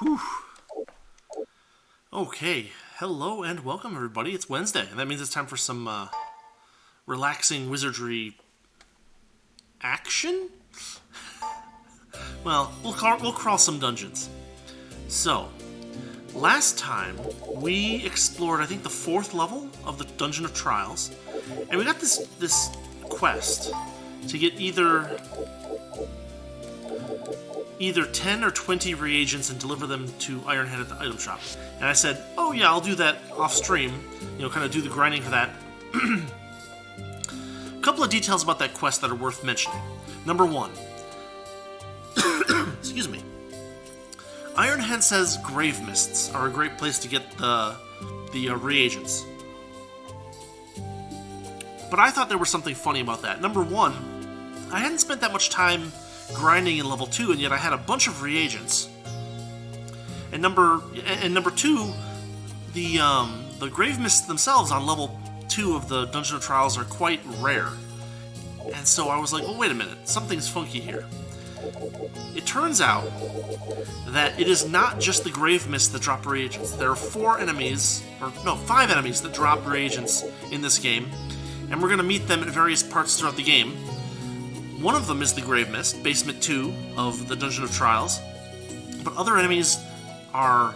Whew. Okay, hello and welcome everybody. It's Wednesday, and that means it's time for some relaxing wizardry action? Well, we'll crawl some dungeons. So, last time we explored, I think, the 4th level of the Dungeon of Trials, and we got this quest to get either 10 or 20 reagents and deliver them to Ironhead at the item shop. And I said, oh yeah, I'll do that off stream, kind of do the grinding for that. A couple of details about that quest that are worth mentioning. Number 1. Excuse me. Ironhead says grave mists are a great place to get the reagents. But I thought there was something funny about that. Number 1, I hadn't spent that much time grinding in level 2, and yet I had a bunch of reagents. And number 2, the grave mists themselves on level 2 of the Dungeon of Trials are quite rare. And so I was like, well, wait a minute, something's funky here. It turns out that it is not just the grave mists that drop reagents. There are 5 enemies that drop reagents in this game, and we're going to meet them at various parts throughout the game. One of them is the Grave Mist, Basement 2 of the Dungeon of Trials. But other enemies are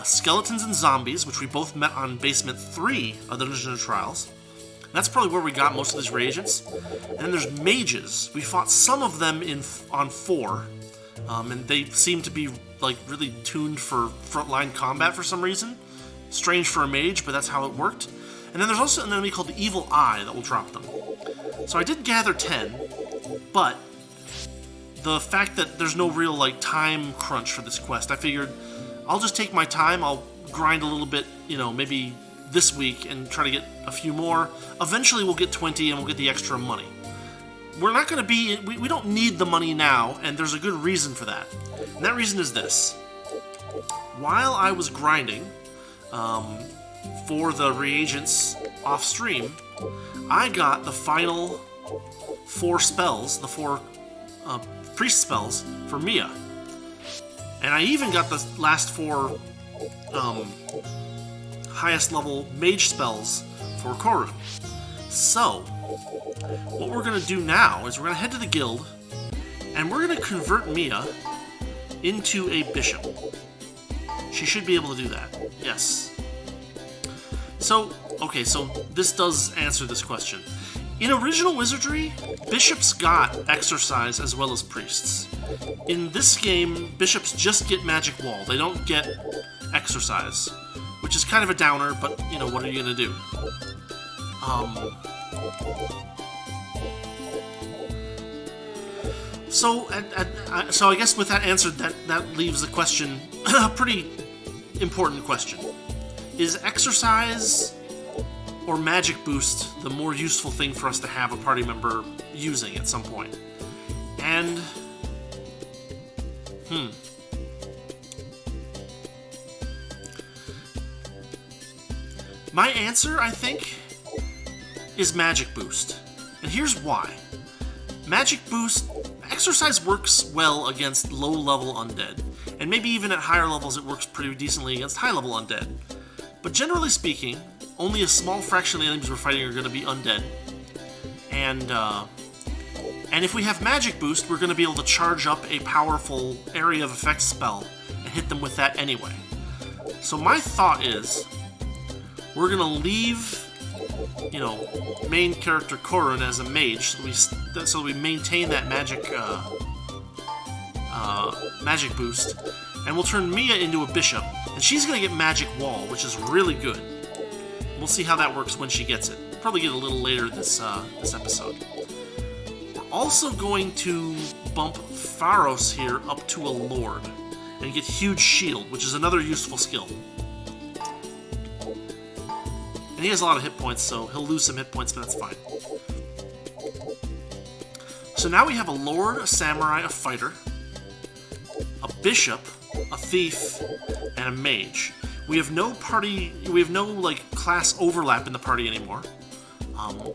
skeletons and zombies, which we both met on Basement 3 of the Dungeon of Trials. And that's probably where we got most of these reagents. And then there's mages. We fought some of them on 4. And they seem to be really tuned for frontline combat for some reason. Strange for a mage, but that's how it worked. And then there's also an enemy called the Evil Eye that will drop them. So I did gather 10. But the fact that there's no real time crunch for this quest, I figured I'll just take my time. I'll grind a little bit, maybe this week and try to get a few more. Eventually we'll get 20 and we'll get the extra money. We're not going to be, we don't need the money now, and there's a good reason for that. And that reason is this. While I was grinding for the reagents off stream, I got the final 4 spells, the 4 priest spells for Mia. And I even got the last 4 highest level mage spells for Korun. So, what we're going to do now is we're going to head to the guild, and we're going to convert Mia into a bishop. She should be able to do that. Yes. So, okay, so this does answer this question. In original Wizardry, bishops got exercise as well as priests. In this game, bishops just get magic wall. They don't get exercise, which is kind of a downer, but, what are you going to do? So I guess with that answered, that leaves the question, a pretty important question. Is exercise or magic boost the more useful thing for us to have a party member using at some point? And my answer, I think, is magic boost. And here's why. Magic boost, exercise works well against low-level undead, and maybe even at higher levels it works pretty decently against high-level undead. But generally speaking, only a small fraction of the enemies we're fighting are going to be undead. And if we have magic boost, we're going to be able to charge up a powerful area of effect spell and hit them with that anyway. So my thought is, we're going to leave, main character Korun as a mage, so we maintain that magic boost, and we'll turn Mia into a bishop, and she's going to get magic wall, which is really good. We'll see how that works when she gets it. Probably get a little later this episode. We're also going to bump Pharos here up to a lord and get huge shield, which is another useful skill. And he has a lot of hit points, so he'll lose some hit points, but that's fine. So now we have a lord, a samurai, a fighter, a bishop, a thief, and a mage. We have no class overlap in the party anymore,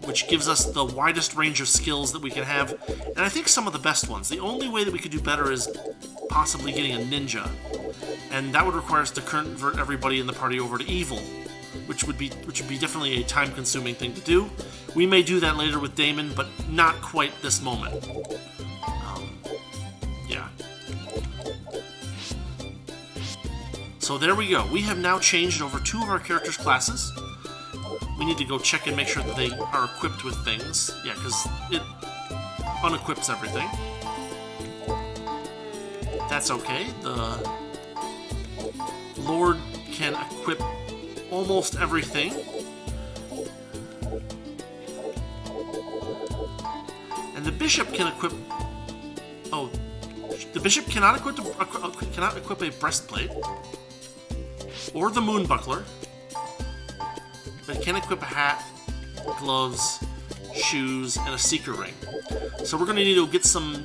which gives us the widest range of skills that we can have, and I think some of the best ones. The only way that we could do better is possibly getting a ninja, and that would require us to convert everybody in the party over to evil, which would be definitely a time-consuming thing to do. We may do that later with Damon, but not quite this moment. Yeah. So there we go. We have now changed over 2 of our characters' classes. We need to go check and make sure that they are equipped with things. Yeah, because it unequips everything. That's okay. The Lord can equip almost everything. And the Bishop can equip... Oh, the Bishop cannot equip a breastplate or the moon buckler, but it can equip a hat, gloves, shoes, and a seeker ring. So we're going to need to get some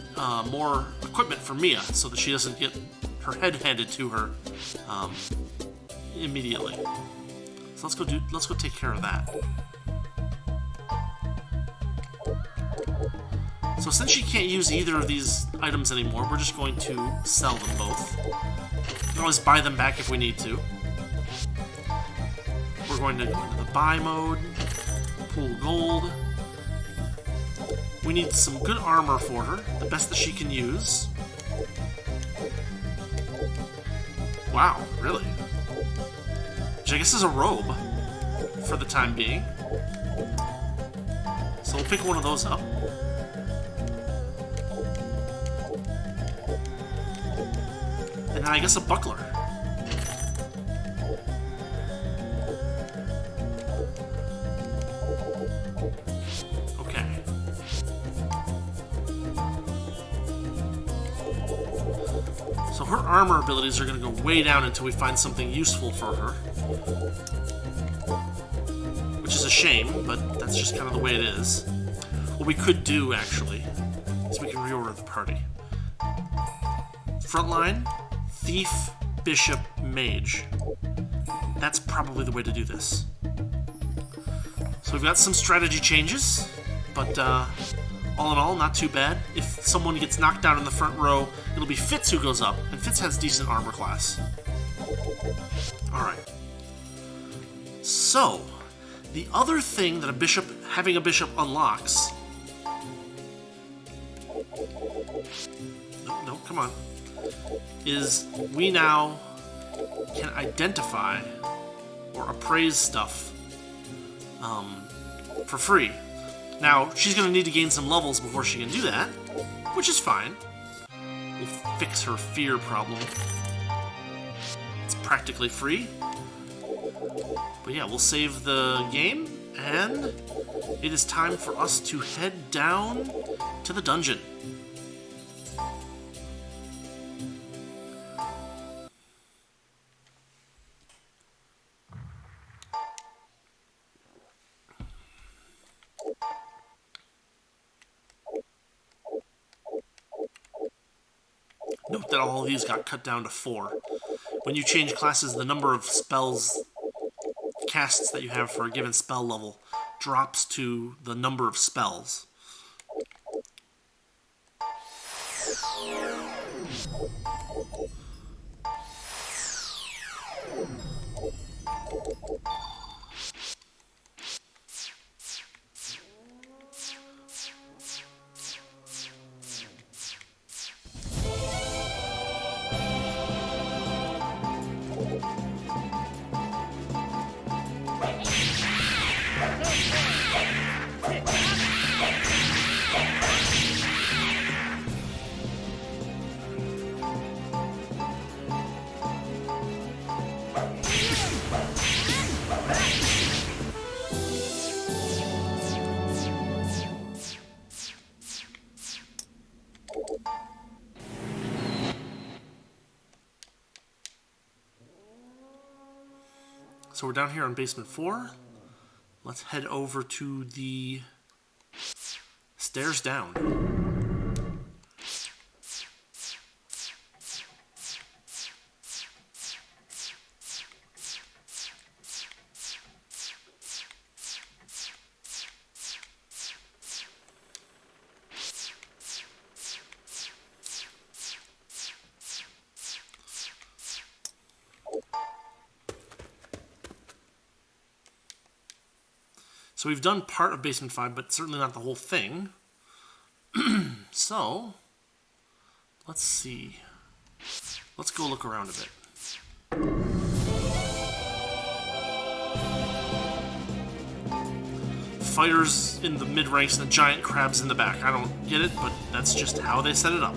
more equipment for Mia so that she doesn't get her head handed to her immediately. So let's go take care of that. So since she can't use either of these items anymore, we're just going to sell them both. We can always buy them back if we need to. We're going to go into the buy mode, pull gold. We need some good armor for her, the best that she can use. Wow, really? Which I guess is a robe for the time being. So we'll pick one of those up. And then I guess a buckler. Okay. So her armor abilities are going to go way down until we find something useful for her. Which is a shame, but that's just kind of the way it is. What we could do, actually, is we can reorder the party. Frontline, Thief, Bishop, Mage. That's probably the way to do this. So we've got some strategy changes, but all in all, not too bad. If someone gets knocked out in the front row, it'll be Fitz who goes up, and Fitz has decent armor class. Alright. So, the other thing that having a bishop unlocks... No, come on. Is we now can identify or appraise stuff for free. Now, she's going to need to gain some levels before she can do that, which is fine. We'll fix her fear problem. It's practically free. But yeah, we'll save the game, and it is time for us to head down to the dungeon. Note that all of these got cut down to 4. When you change classes, the number of spells casts that you have for a given spell level drops to the number of spells. So we're down here on basement 4. Let's head over to the stairs down. So we've done part of Basement 5, but certainly not the whole thing. So, let's see. Let's go look around a bit. Fighters in the mid-ranks and the giant crabs in the back. I don't get it, but that's just how they set it up.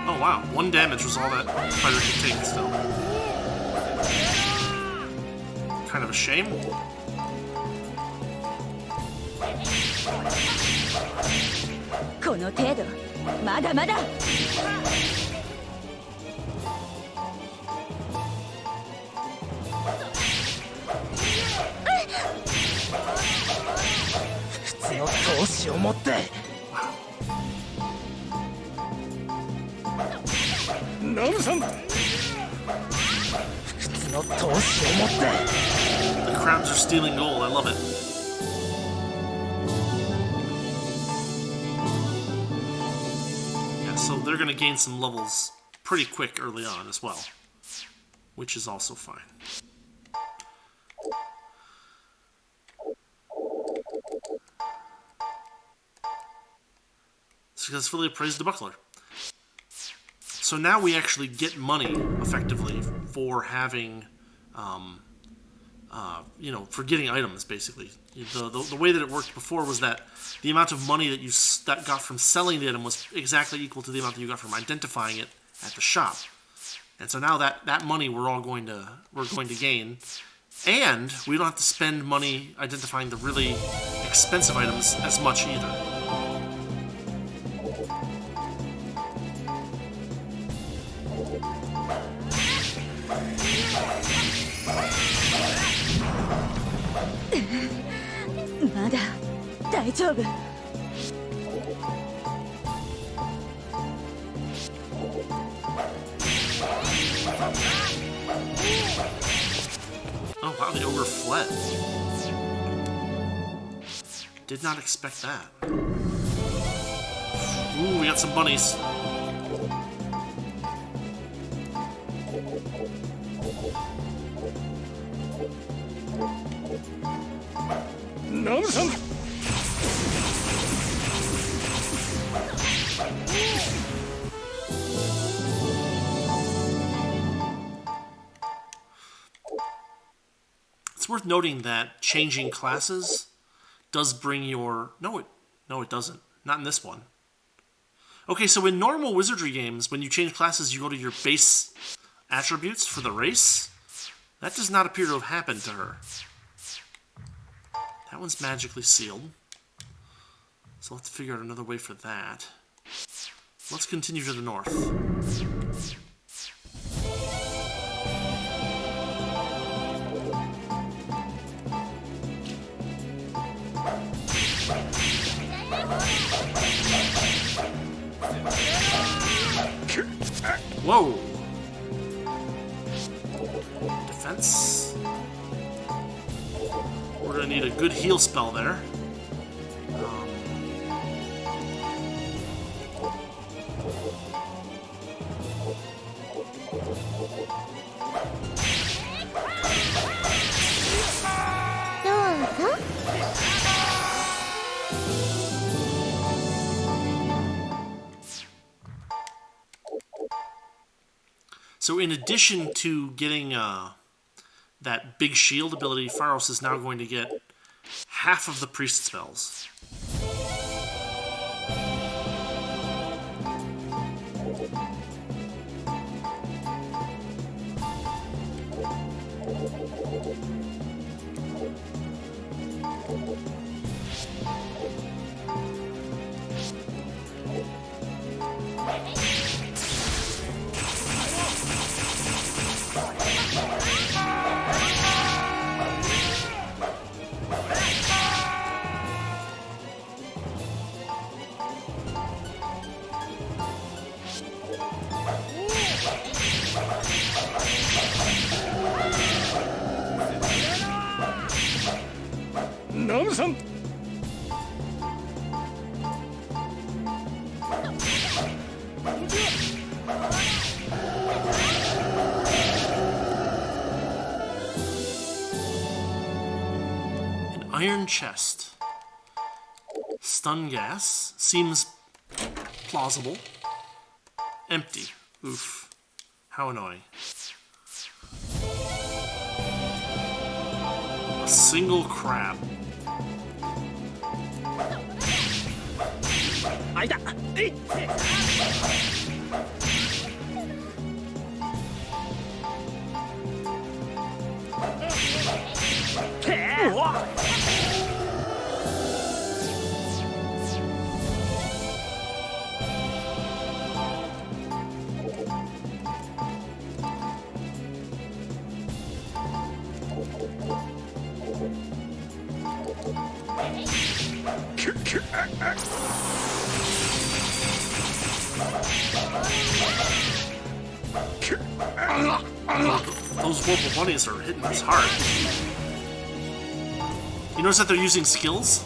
Oh wow, 1 damage was all that fighter could take still. Kind of a shame. The crabs are stealing gold, I love it. Yeah, so they're going to gain some levels pretty quick early on as well, which is also fine. Successfully appraised the buckler. So now we actually get money, effectively, for having, you know, for getting items, basically. The way that it worked before was that the amount of money that you got from selling the item was exactly equal to the amount that you got from identifying it at the shop. And so now that money we're going to gain, and we don't have to spend money identifying the really expensive items as much either. Oh wow, the ogre fled. Did not expect that. Ooh, we got some bunnies. It's worth noting that changing classes does bring your... No, it doesn't. Not in this one. Okay, so in normal Wizardry games, when you change classes, you go to your base attributes for the race. That does not appear to have happened to her. That one's magically sealed. So let's figure out another way for that. Let's continue to the north. Whoa! Defense. We're gonna need a good heal spell there. So in addition to getting that big shield ability, Pharos is now going to get half of the priest spells. An iron chest. Stun gas. Seems plausible. Empty. Oof. How annoying. A single crab. Those Vorpal bunnies are hitting us hard. You notice that they're using skills?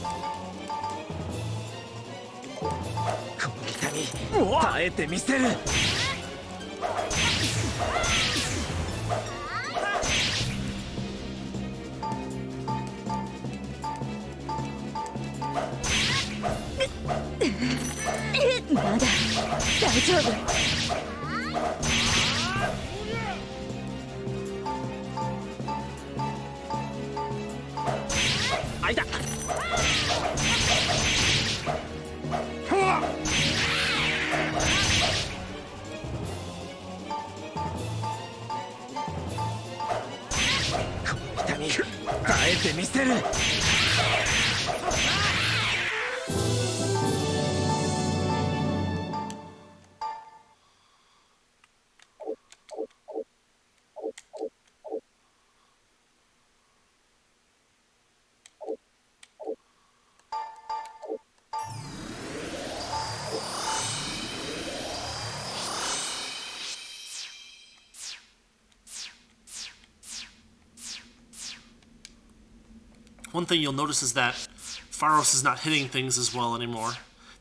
One thing you'll notice is that Pharos is not hitting things as well anymore.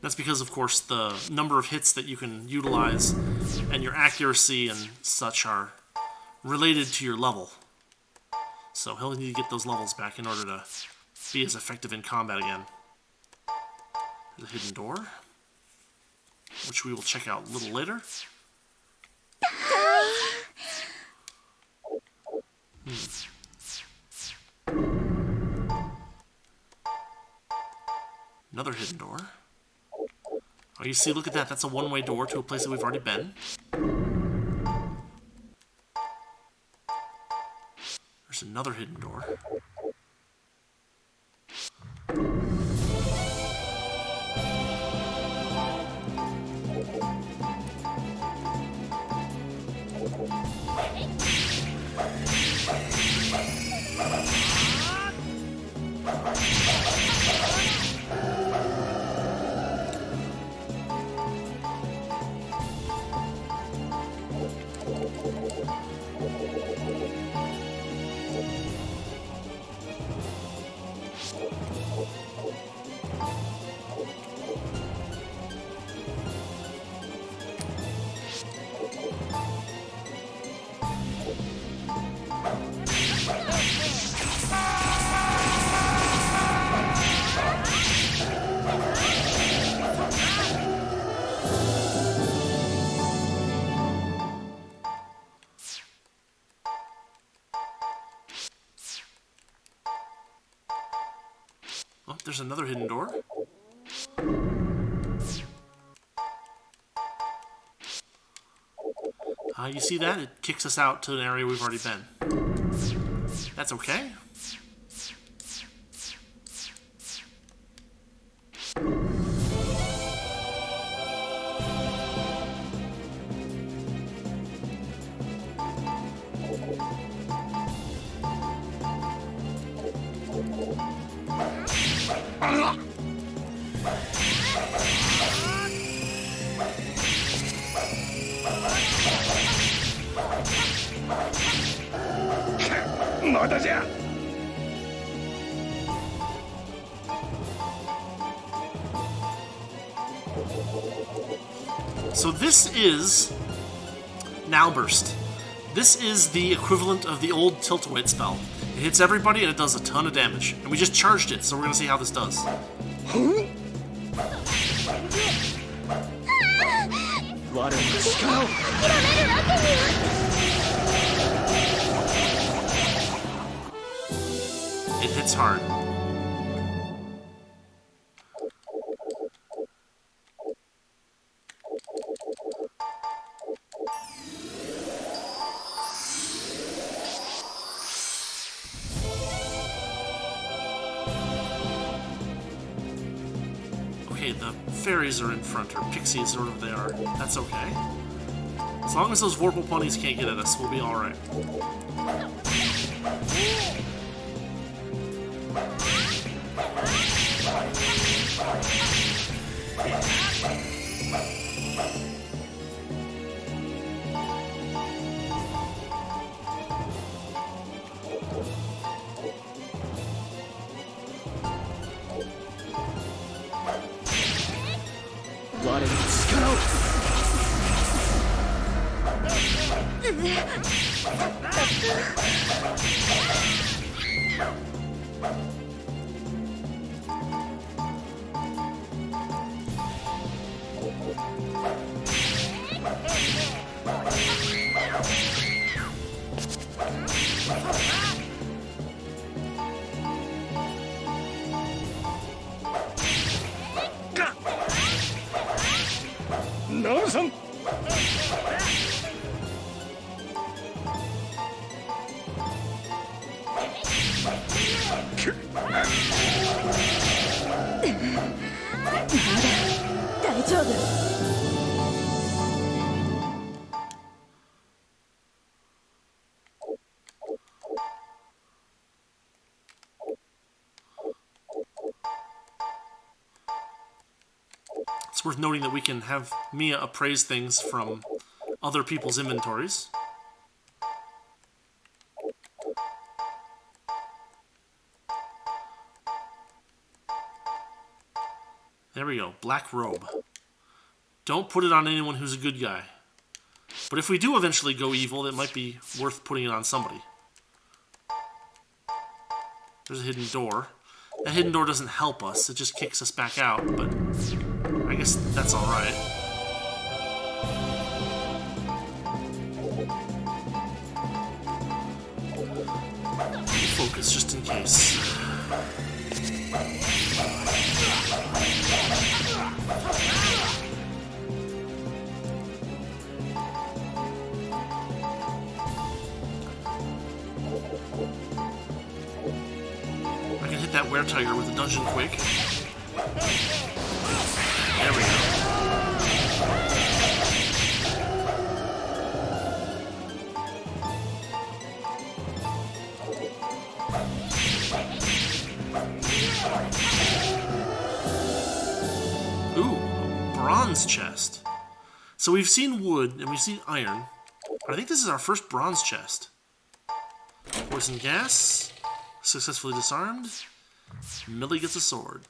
That's because, of course, the number of hits that you can utilize and your accuracy and such are related to your level. So he'll need to get those levels back in order to be as effective in combat again. There's a hidden door, which we will check out a little later. Another hidden door. Oh, you see, look at that. That's a one-way door to a place that we've already been. There's another hidden door. Oh, there's another hidden door. You see that? It kicks us out to an area we've already been. That's okay. So this is Now Burst. This is the equivalent of the old Tilt-A-Weight spell. It hits everybody and it does a ton of damage. And we just charged it, so we're going to see how this does. It hits hard. Okay, the fairies are in front, or pixies, or whatever they are. That's okay. As long as those Vorpal bunnies can't get at us, we'll be alright. It's worth noting that we can have Mia appraise things from other people's inventories. There we go, black robe. Don't put it on anyone who's a good guy. But if we do eventually go evil, it might be worth putting it on somebody. There's a hidden door. That hidden door doesn't help us, it just kicks us back out, but I guess that's alright. Focus just in case. I can hit that were-tiger with a dungeon quake. There we go. Ooh, bronze chest. So we've seen wood and we've seen iron. I think this is our first bronze chest. Poison gas. Successfully disarmed. Millie gets a sword.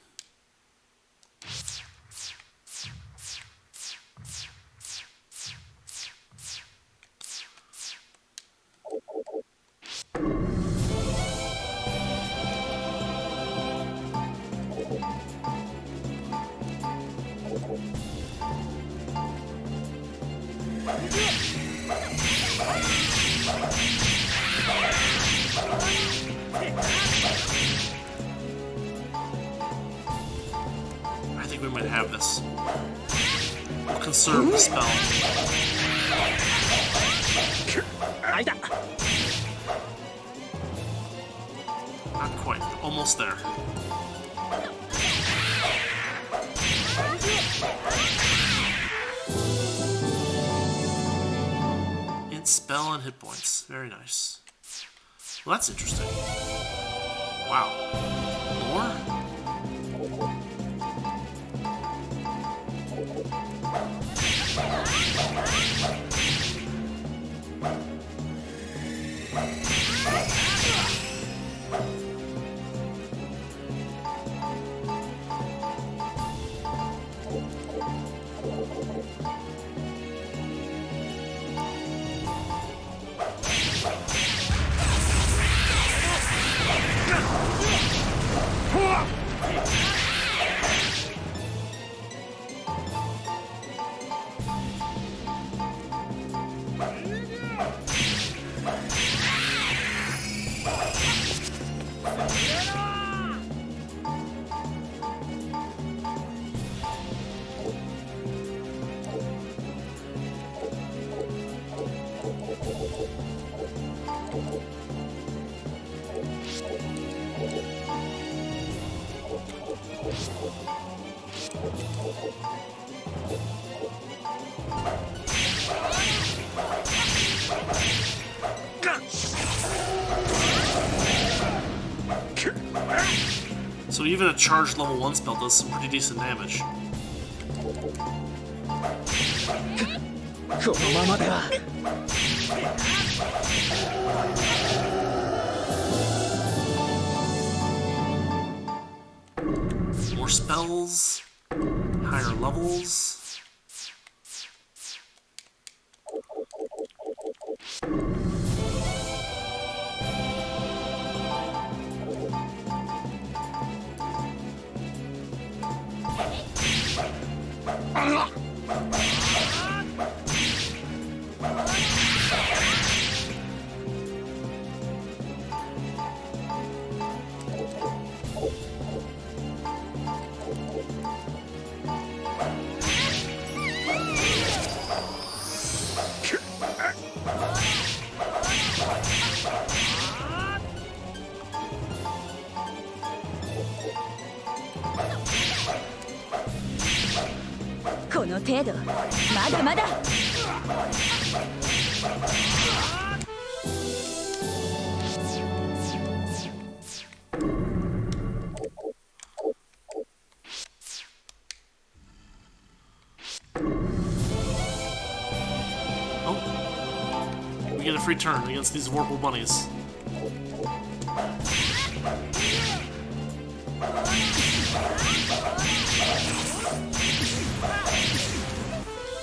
I think we might have this. We'll conserve the spell. Not quite. Almost there. Int spell and hit points. Very nice. Well, that's interesting. Wow. More? So even a charged level 1 spell does some pretty decent damage. More spells, higher levels. Oh, we get a free turn against these Vorpal bunnies.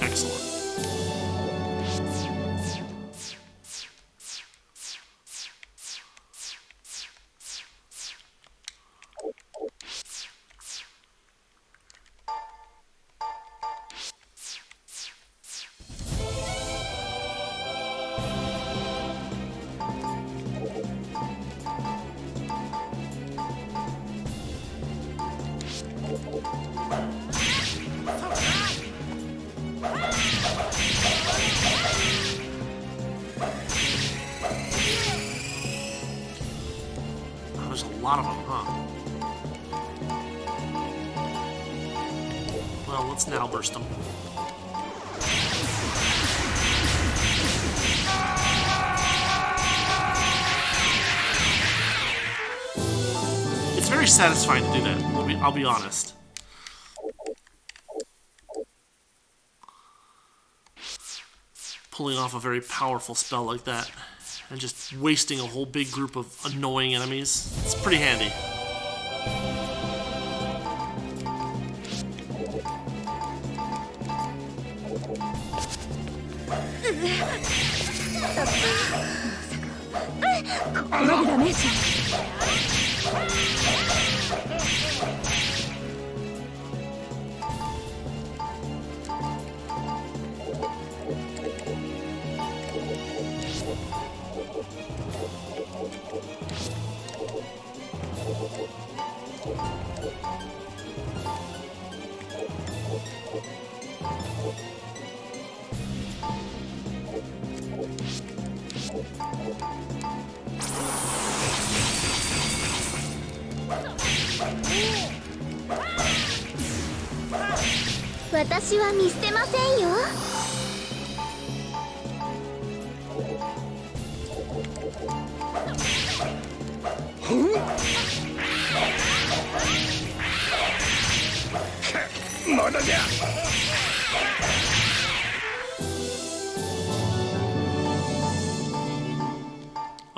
Excellent. There's a lot of them, huh? Well, let's now burst them. It's very satisfying to do that, I'll be honest. Pulling off a very powerful spell like that. And just wasting a whole big group of annoying enemies. It's pretty handy.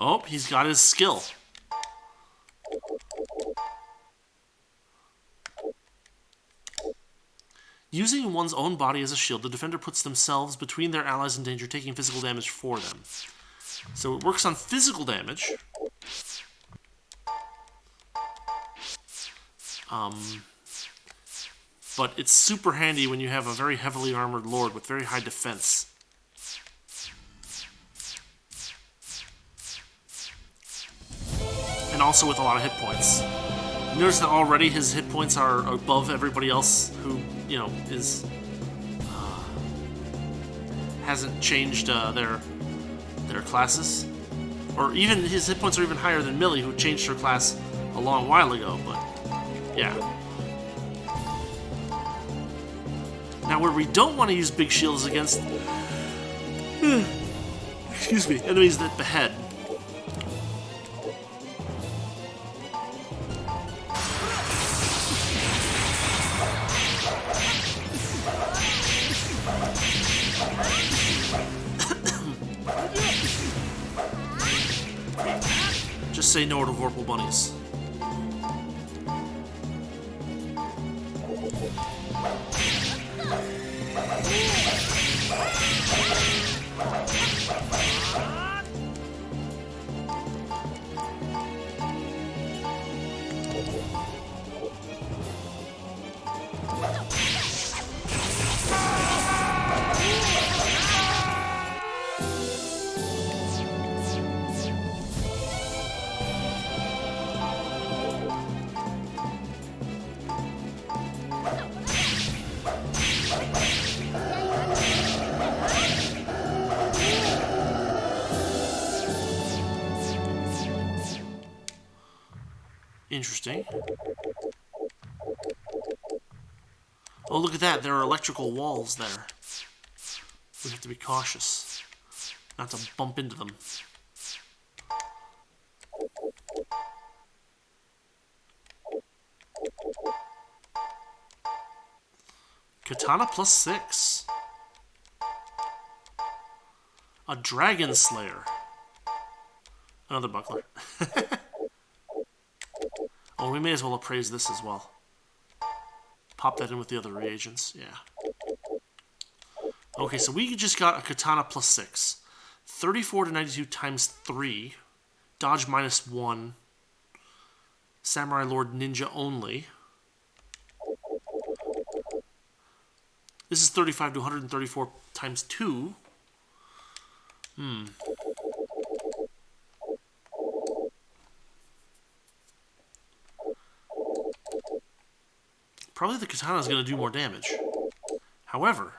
Oh, he's got his skill. Using one's own body as a shield, the defender puts themselves between their allies in danger, taking physical damage for them. So it works on physical damage. But it's super handy when you have a very heavily armored lord with very high defense. And also with a lot of hit points. You notice that already his hit points are above everybody else who, you know, is hasn't changed their classes. Or even his hit points are even higher than Millie, who changed her class a long while ago. But yeah, Now, where we don't want to use big shields against, excuse me, enemies that behead. Just say no to Vorpal bunnies. Interesting. Oh, look at that. There are electrical walls there. We have to be cautious not to bump into them. Katana +6. A Dragon Slayer. Another buckler. Oh, we may as well appraise this as well. Pop that in with the other reagents. Yeah. Okay, so we just got a Katana +6. 34 to 92 times 3. Dodge -1. Samurai Lord Ninja only. This is 35 to 134 times 2. Probably the katana is going to do more damage. However,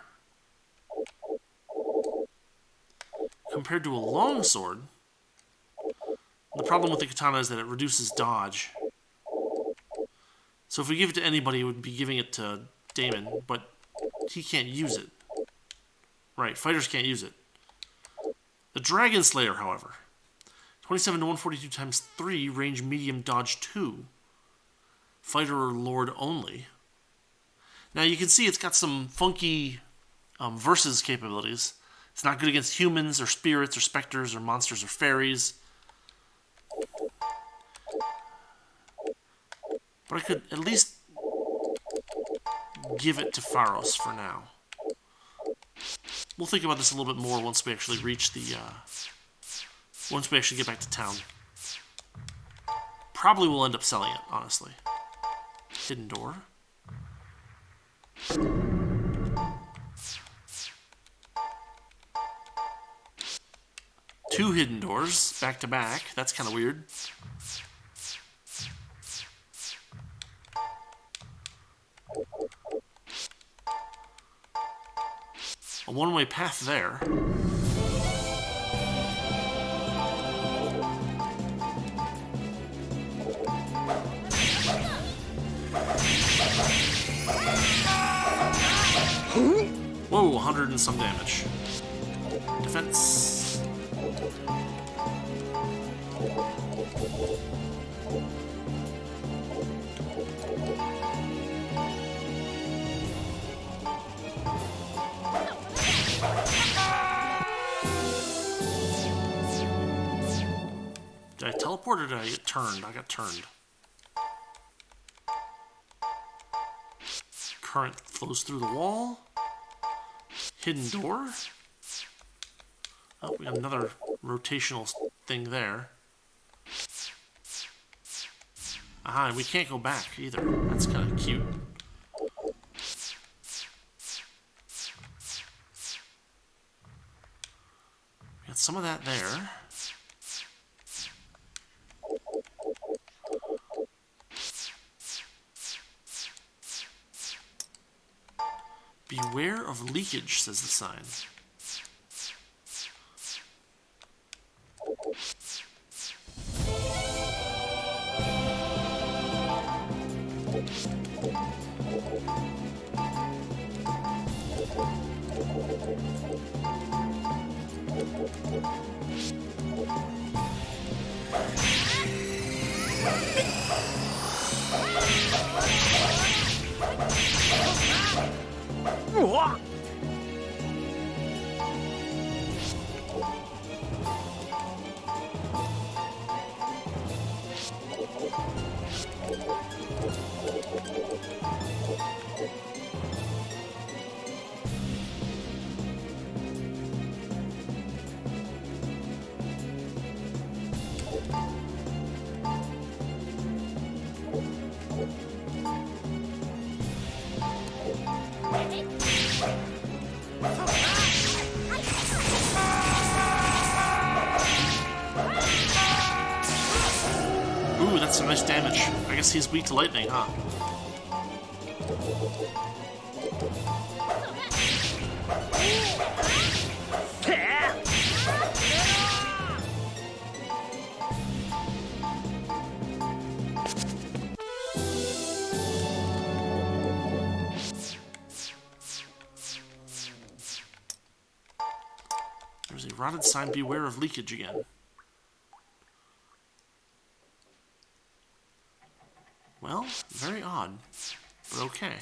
compared to a longsword, the problem with the katana is that it reduces dodge. So if we give it to anybody, it would be giving it to Damon, but he can't use it. Right, fighters can't use it. The Dragon Slayer, however, 27 to 142 times 3, range medium, dodge 2. Fighter or Lord only. Now you can see it's got some funky versus capabilities. It's not good against humans or spirits or specters or monsters or fairies. But I could at least give it to Pharos for now. We'll think about this a little bit more once we actually reach the... once we actually get back to town. Probably we'll end up selling it, honestly. Hidden door. Two hidden doors, back to back. That's kind of weird. A one-way path there. Whoa, 100 and some damage. Defense. Did I teleport or did I get turned? I got turned. Current flows through the wall. Hidden door. Oh, we got another rotational thing there. Aha, and we can't go back either. That's kind of cute. We got some of that there. Beware of leakage, says the sign. Ooh, that's some nice damage. I guess he's weak to lightning, huh? There's a rotted sign, beware of leakage again. Well, very odd, but okay.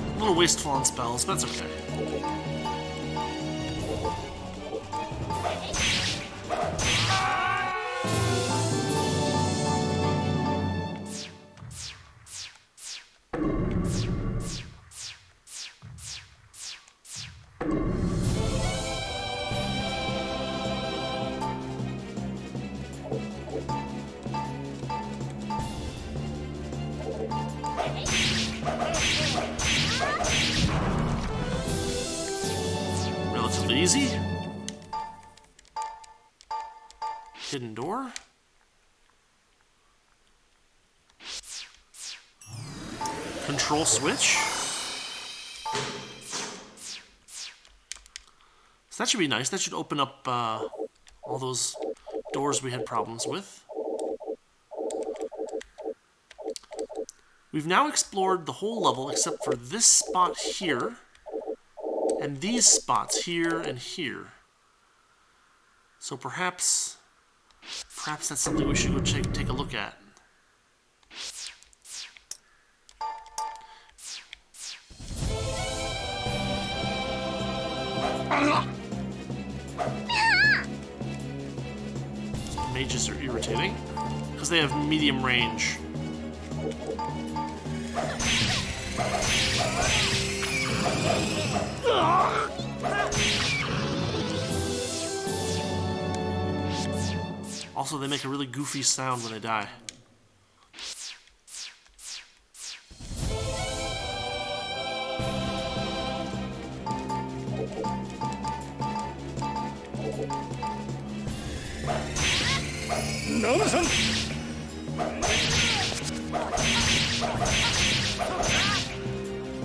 A little wasteful on spells, but that's okay. Relatively easy. Hidden door. Control switch. So that should be nice. That should open up all those doors we had problems with. We've now explored the whole level except for this spot here, and these spots here and here. So perhaps that's something we should go take a look at. Mages are irritating because they have medium range. Also, they make a really goofy sound when they die.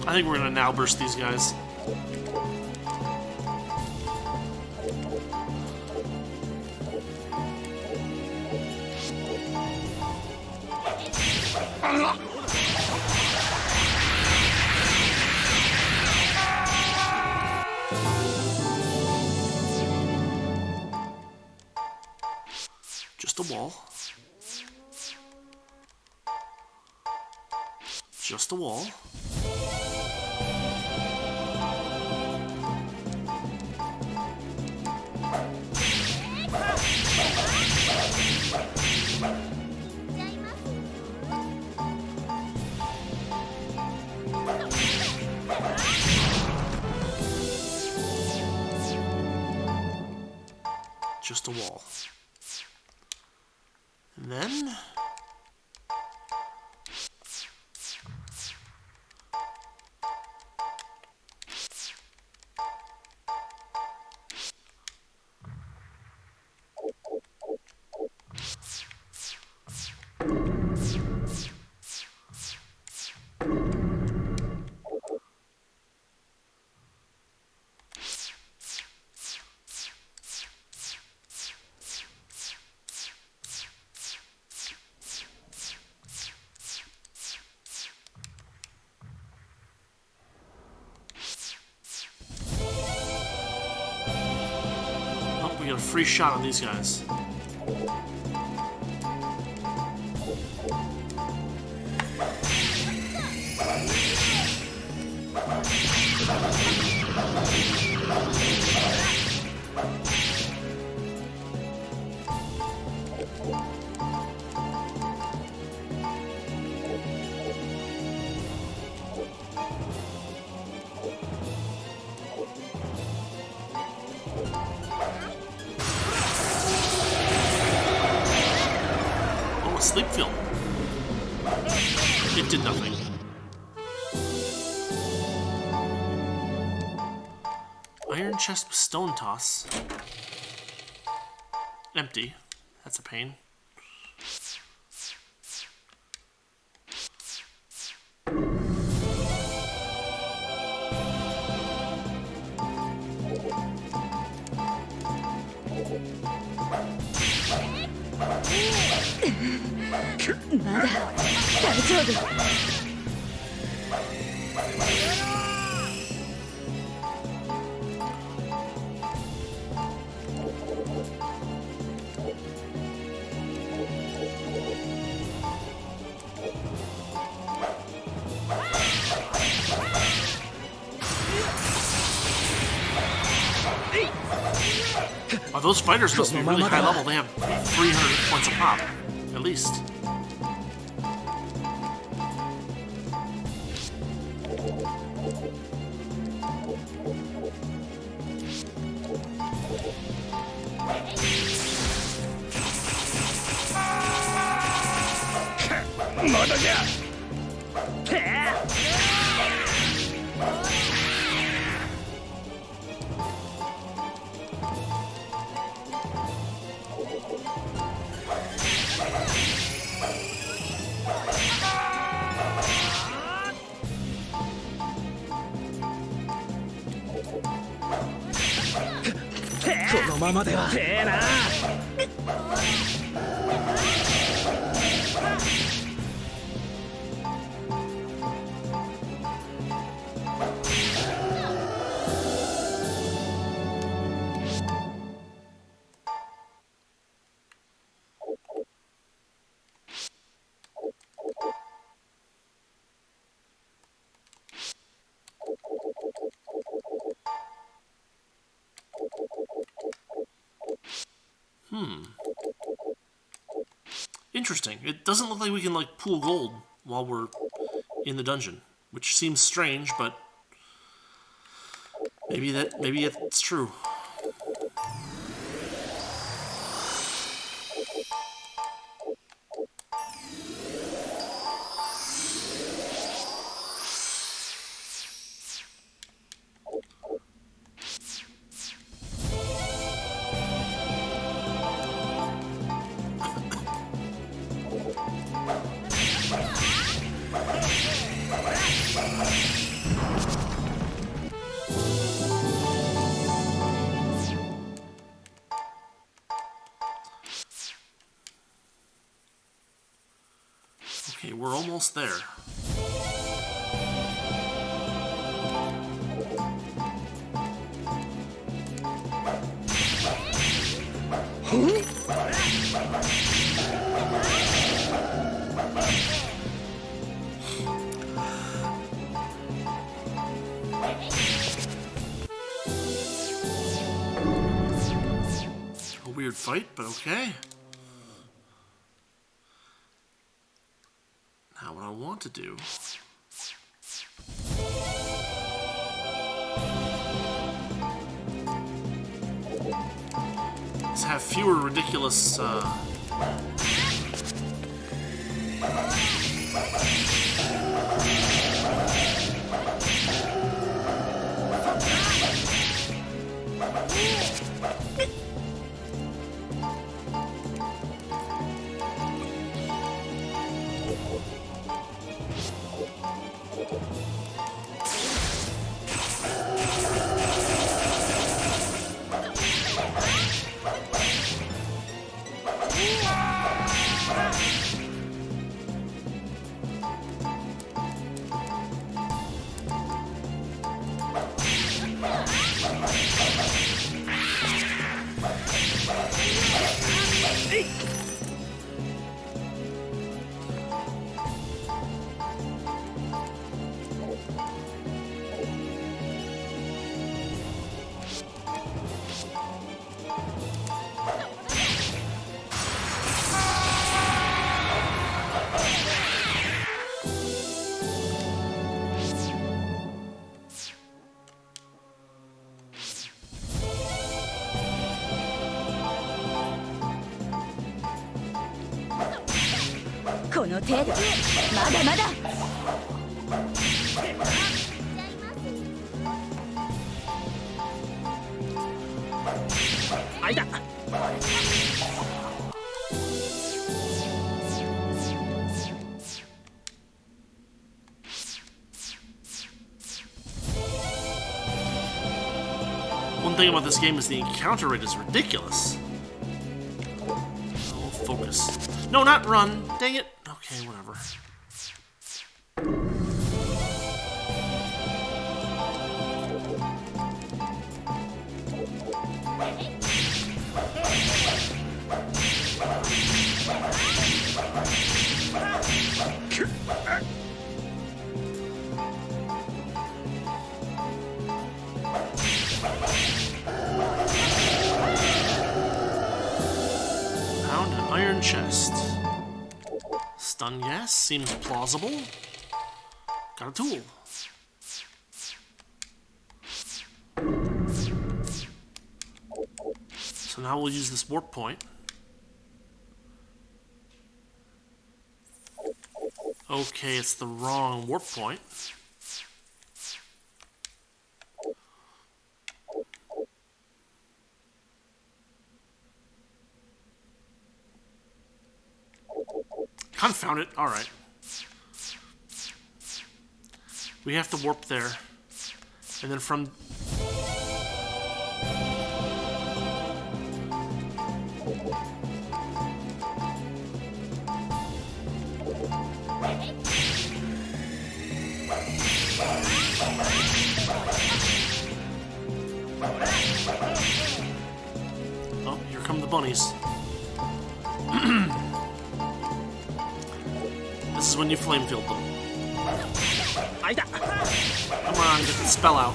I think we're gonna now burst these guys. Just a wall. Just a wall. Just a wall. And then free shot on these guys. Sleep film. It did nothing. Iron chest with stone toss. Empty. That's a pain. Oh, those fighters must be really high level. They have 300 points a pop, at least. Interesting. It doesn't look like we can, like, pool gold while we're in the dungeon, which seems strange, but maybe it's true. Okay, we're almost there. A weird fight, but okay. Now what I want to do is have fewer ridiculous の程度。まだまだ。あいだ。One thing about this game is the encounter rate is ridiculous. Oh, focus. No, not run. Dang it. Okay, whatever. Found an iron chest. Stun gas seems plausible. Got a tool. So now we'll use this warp point. Okay, it's the wrong warp point. Confound it. Alright. We have to warp there. And then from... Oh, here come the bunnies. This is when you flame field them. Come on, get the spell out.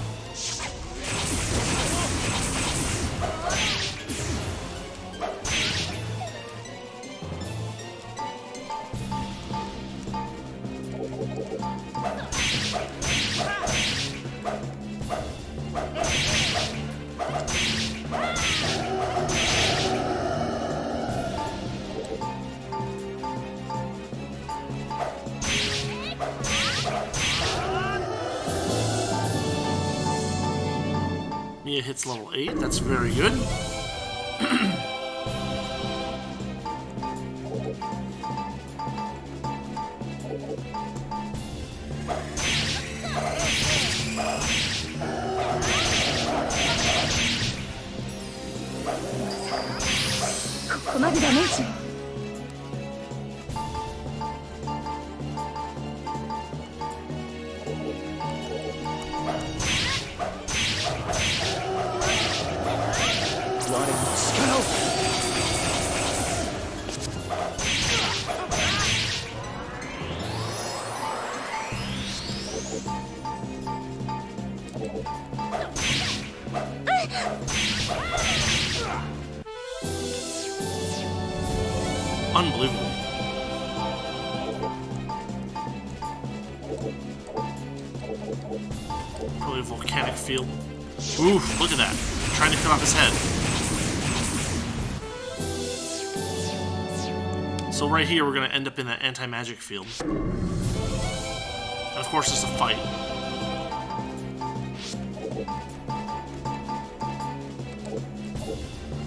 Mia hits level 8, that's very good. Unbelievable. Probably a volcanic field. Oof, look at that. Trying to cut off his head. So right here, we're going to end up in that anti-magic field. And of course, it's a fight.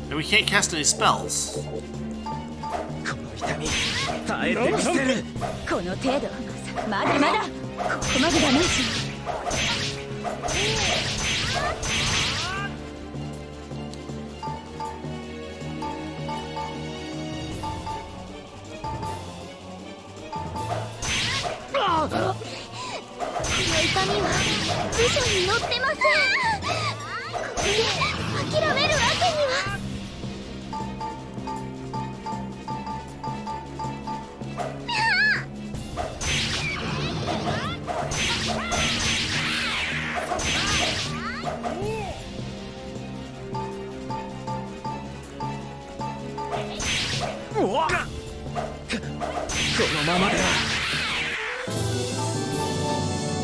And we can't cast any spells. 耐えてみせる。この程度。まだまだ。ここまでダメージ。この痛みは部署に乗ってません。これで諦めるわけには。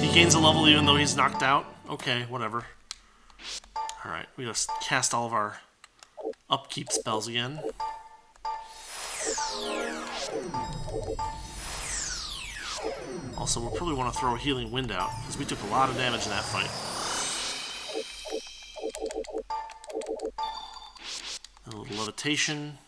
He gains a level even though he's knocked out? Okay, whatever. Alright, we just cast all of our upkeep spells again. Also, we'll probably want to throw a healing wind out, because we took a lot of damage in that fight. A little levitation.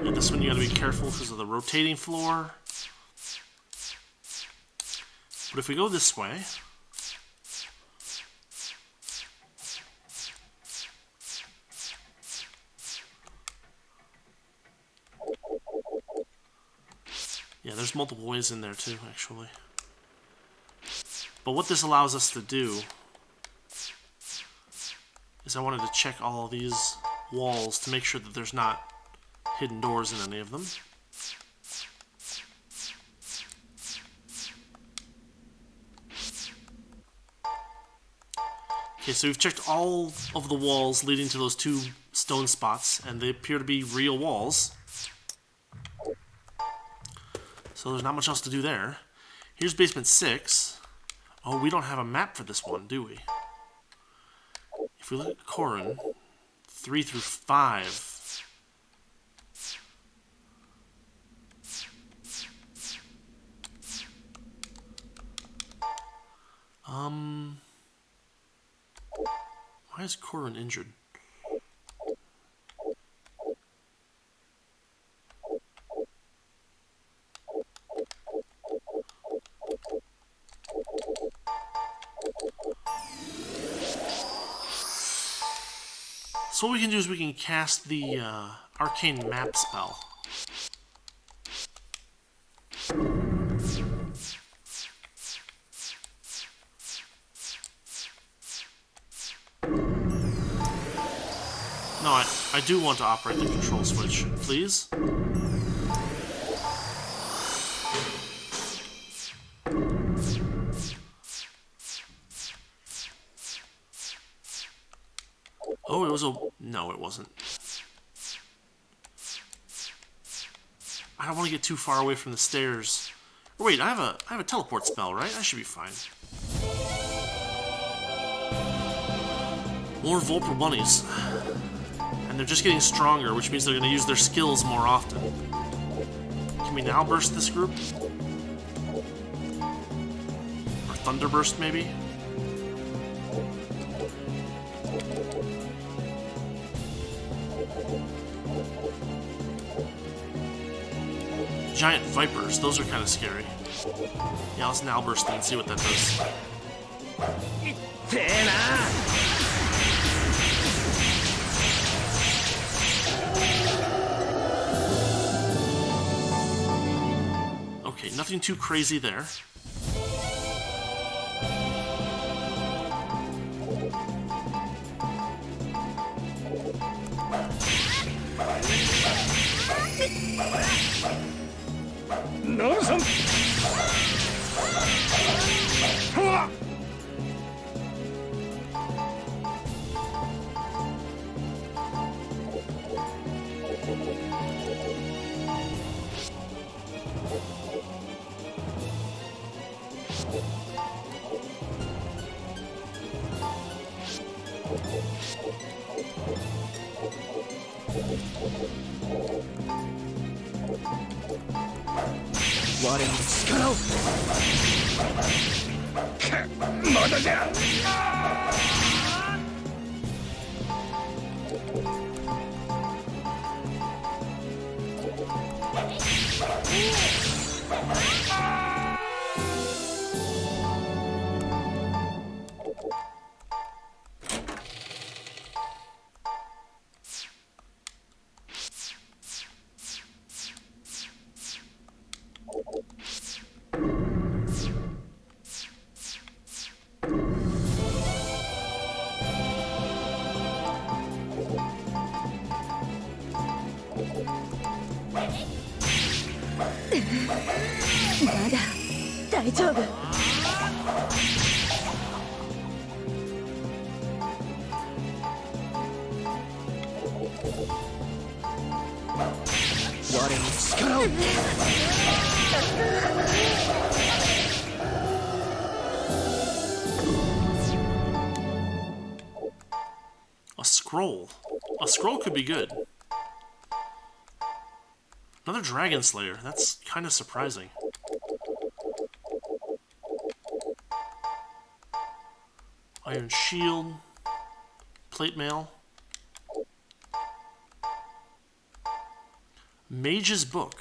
And this one you gotta be careful because of the rotating floor. But if we go this way, yeah, there's multiple ways in there too, actually. But what this allows us to do is I wanted to check all of these walls to make sure that there's not hidden doors in any of them. Okay, so we've checked all of the walls leading to those two stone spots, and they appear to be real walls. So there's not much else to do there. Here's basement 6. Oh, we don't have a map for this one, do we? If we look at Corrin, 3 through 5. Why is Corrin injured? So what we can do is we can cast the arcane map spell. No, I do want to operate the control switch, please. Oh, it was a... No, it wasn't. I don't want to get too far away from the stairs. Or wait, I have a teleport spell, right? I should be fine. More Vorpal bunnies. And they're just getting stronger, which means they're going to use their skills more often. Can we now burst this group? Or Thunderburst, maybe? Giant vipers, those are kind of scary. Yeah, let's now burst them and see what that does. Okay, nothing too crazy there. まだ大丈夫。我に力を。A scroll. A scroll could be good. Another Dragon Slayer. That's kind of surprising. Iron Shield. Plate Mail. Mage's Book.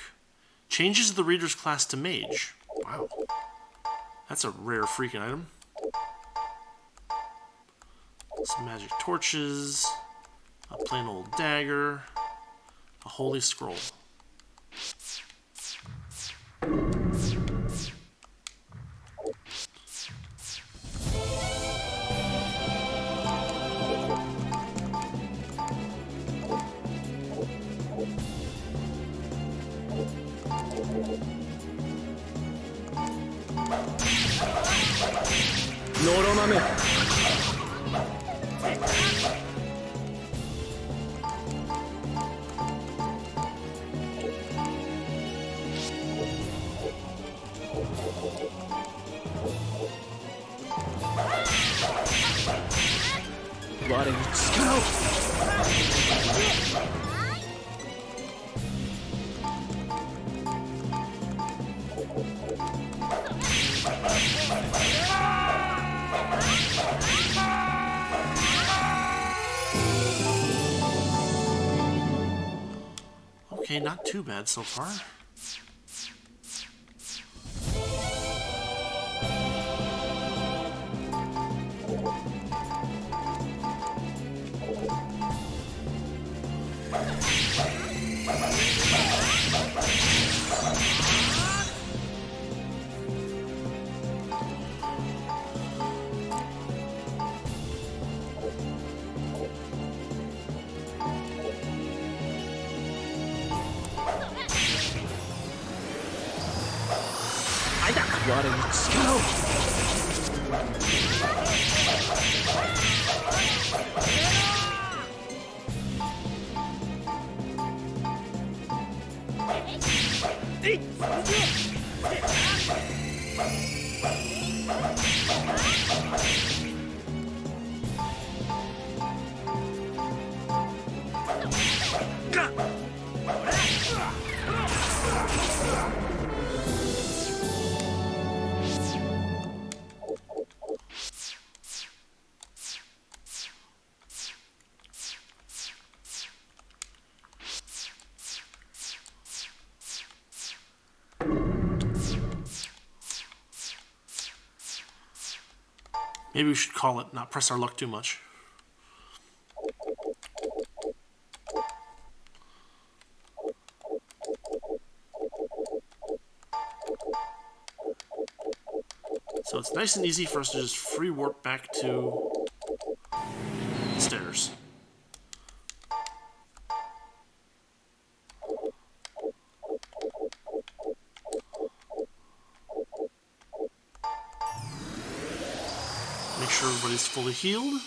Changes the reader's class to Mage. Wow. That's a rare freaking item. Some magic torches. A plain old dagger. A holy scroll. Okay, not too bad so far. Maybe we should call it, not press our luck too much. So it's nice and easy for us to just free warp back to the stairs. Make sure everybody's fully healed.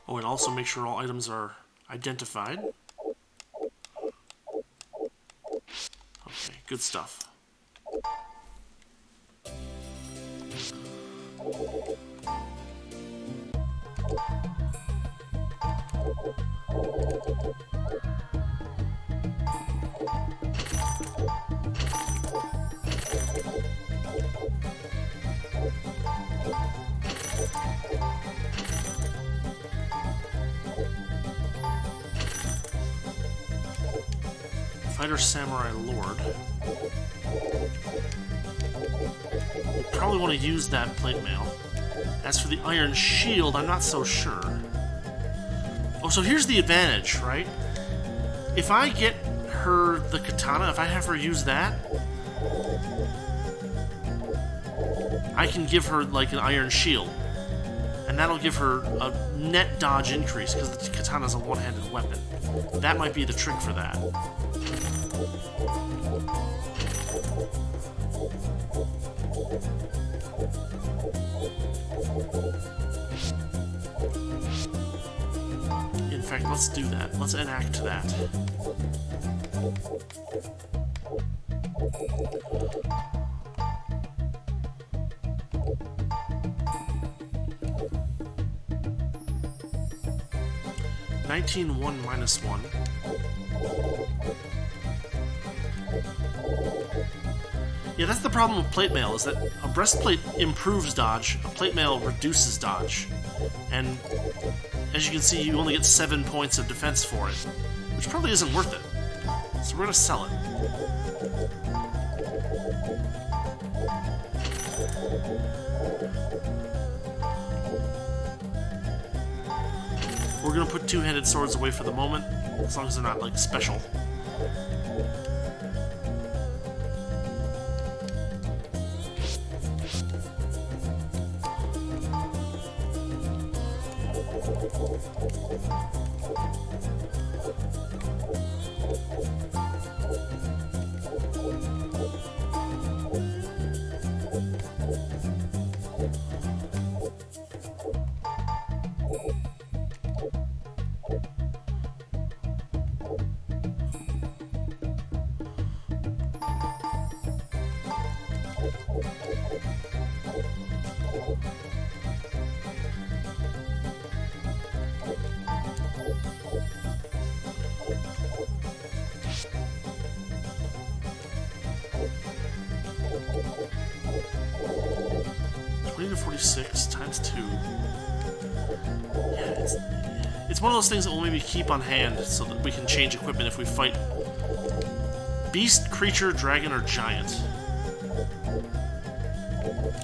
Oh, and also make sure all items are identified. Okay, good stuff. Fighter Samurai Lord. We'll probably want to use that plate mail. As for the Iron Shield, I'm not so sure. Oh, so here's the advantage, right? If I get her the katana, if I have her use that, I can give her like an Iron Shield. And that'll give her a net dodge increase because the katana's a one-handed weapon. That might be the trick for that. In fact, let's do that. Let's enact that. (19-1 minus 1). Yeah, that's the problem with plate mail, is that a breastplate improves dodge, a plate mail reduces dodge. And as you can see, you only get 7 points of defense for it, which probably isn't worth it. So we're gonna sell it. We're gonna put two-handed swords away for the moment, as long as they're not, like, special. To 46 times 2. Yeah, it's one of those things that will maybe keep on hand so that we can change equipment if we fight beast, creature, dragon, or giant.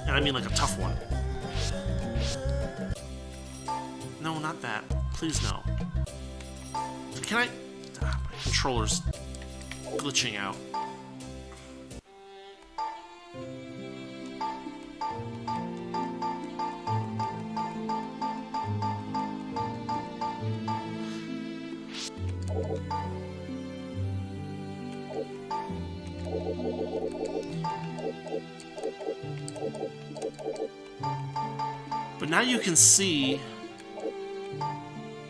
And I mean like a tough one. No, not that. Please no. Can I... my controller's glitching out. But now you can see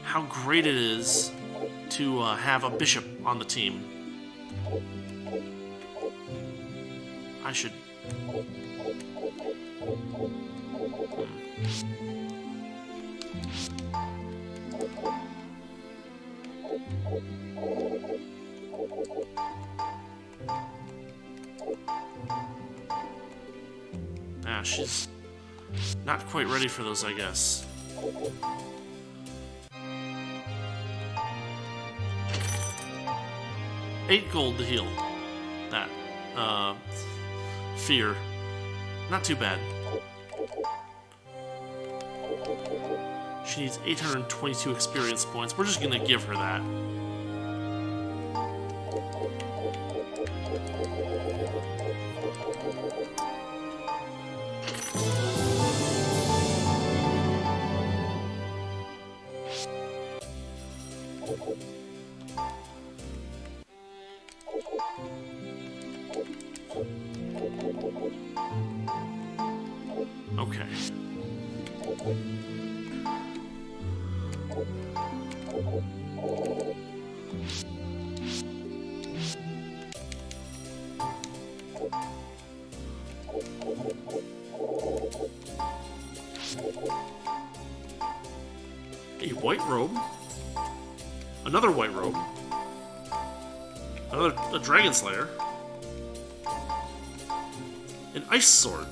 how great it is to have a bishop on the team. I should... Ah, she's not quite ready for those, I guess. $8 gold to heal that fear. Not too bad. She needs 822 experience points. We're just gonna give her that. Okay. A white robe. Another white robe. A dragon slayer. An ice sword.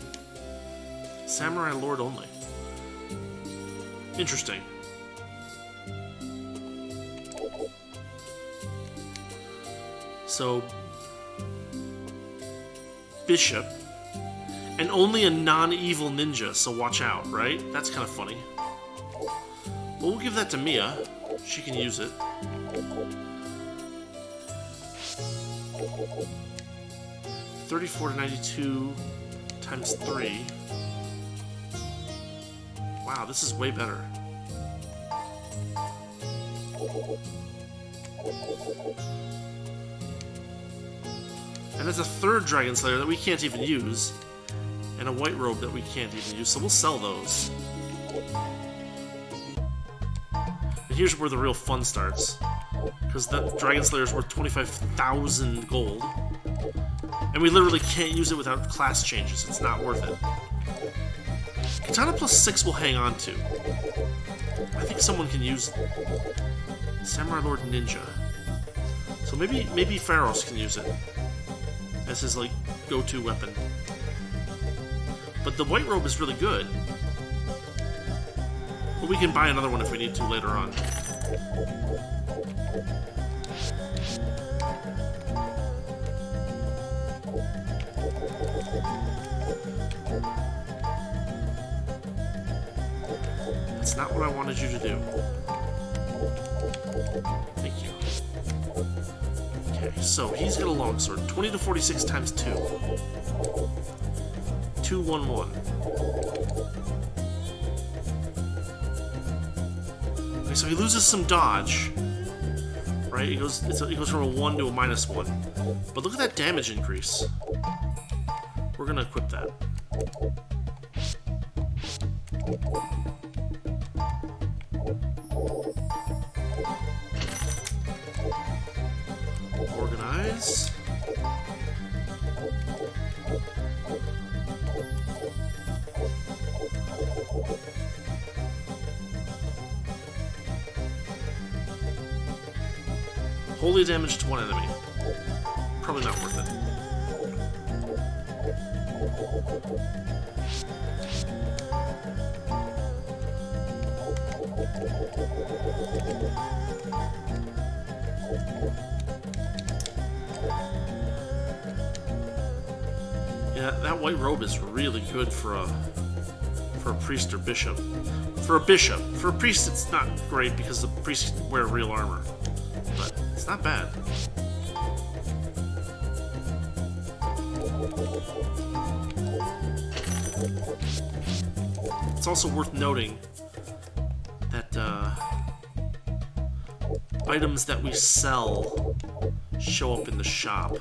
Samurai lord only. Interesting. So, bishop, and only a non-evil ninja, so watch out, right? That's kind of funny. But we'll give that to Mia. She can use it. $34 to 92 times 3. Wow, Wow, this is way better. And there's a third Dragon Slayer that we can't even use, and a white robe that we can't even use, so we'll sell those. And here's where the real fun starts, because that Dragon Slayer's worth 25,000 gold, and we literally can't use it without class changes. It's not worth it. Katana plus 6 we'll hang on to. I think someone can use Samurai Lord Ninja. So maybe Pharos can use it as his, like, go-to weapon. But the white robe is really good. But we can buy another one if we need to later on. That's not what I wanted you to do. Thank you. Okay, so he's got a longsword. 20 to 46 times 2. 211. Okay, so he loses some dodge. Right? He goes from a 1 to a -1. But look at that damage increase. We're gonna equip that. Organize. Holy damage to one enemy. Probably not worth it. Yeah, that white robe is really good for a priest or bishop. For a bishop. For a priest, it's not great because the priests wear real armor. But it's not bad. It's also worth noting that items that we sell show up in the shop.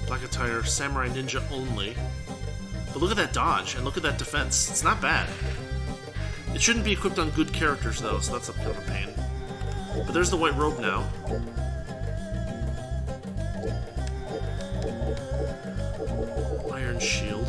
Black attire, Samurai Ninja only. But look at that dodge, and look at that defense. It's not bad. It shouldn't be equipped on good characters, though, so that's a bit of a pain. But there's the white robe now. Iron shield.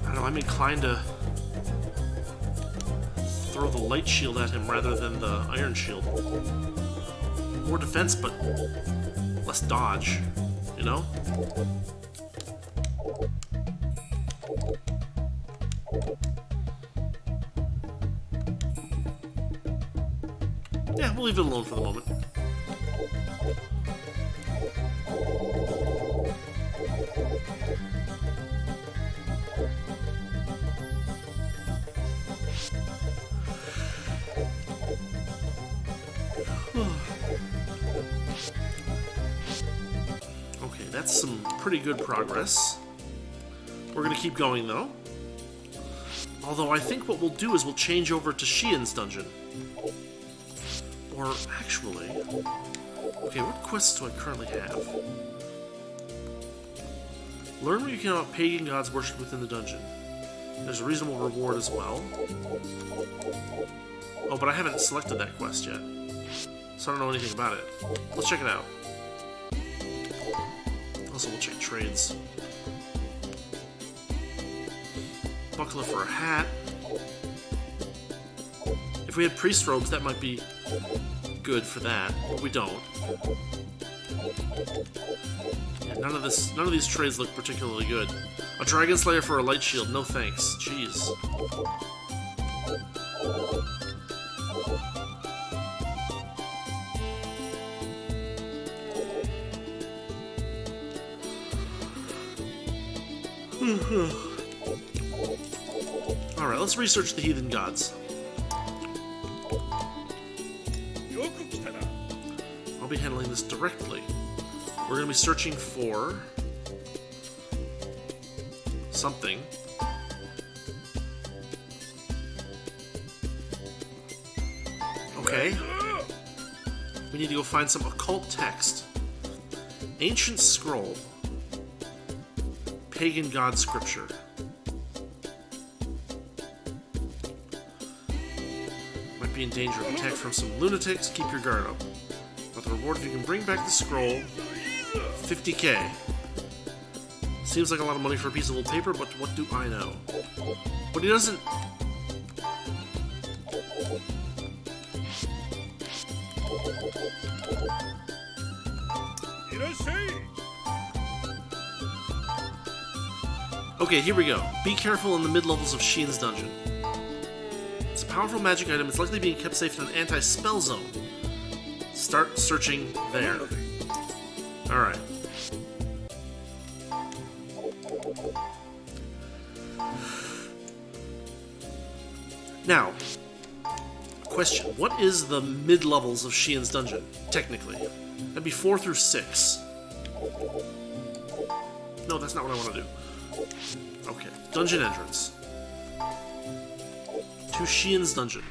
I don't know, I'm inclined to throw the light shield at him rather than the iron shield. More defense, but less dodge, you know? Yeah, we'll leave it alone for the moment. Okay, that's some pretty good progress. We're gonna keep going though. Although I think what we'll do is we'll change over to Shiin's dungeon. Or actually... Okay, what quests do I currently have? Learn where you cannot pagan gods worshipped within the dungeon. There's a reasonable reward as well. Oh, but I haven't selected that quest yet. So I don't know anything about it. Let's check it out. Also, we'll check trades. Buckler for a hat. If we had priest robes, that might be good for that, but we don't. Yeah, none of these trades look particularly good. A Dragon Slayer for a light shield, no thanks. Jeez. Alright, let's research the heathen gods. I'll be handling this directly. We're going to be searching for something. Okay. We need to go find some occult text. Ancient scroll. Pagan god scripture. Might be in danger of attack from some lunatics. Keep your guard up. But the reward if you can bring back the scroll, 50k. Seems like a lot of money for a piece of old paper, but what do I know? But he doesn't... Okay, here we go. Be careful in the mid-levels of Shiin's dungeon. It's a powerful magic item. It's likely being kept safe in an anti-spell zone. Start searching there. Alright. Now, question. What is the mid-levels of Shiin's dungeon, technically? That'd be 4 through 6. No, that's not what I want to do. Okay, dungeon entrance. To Shiin's dungeon.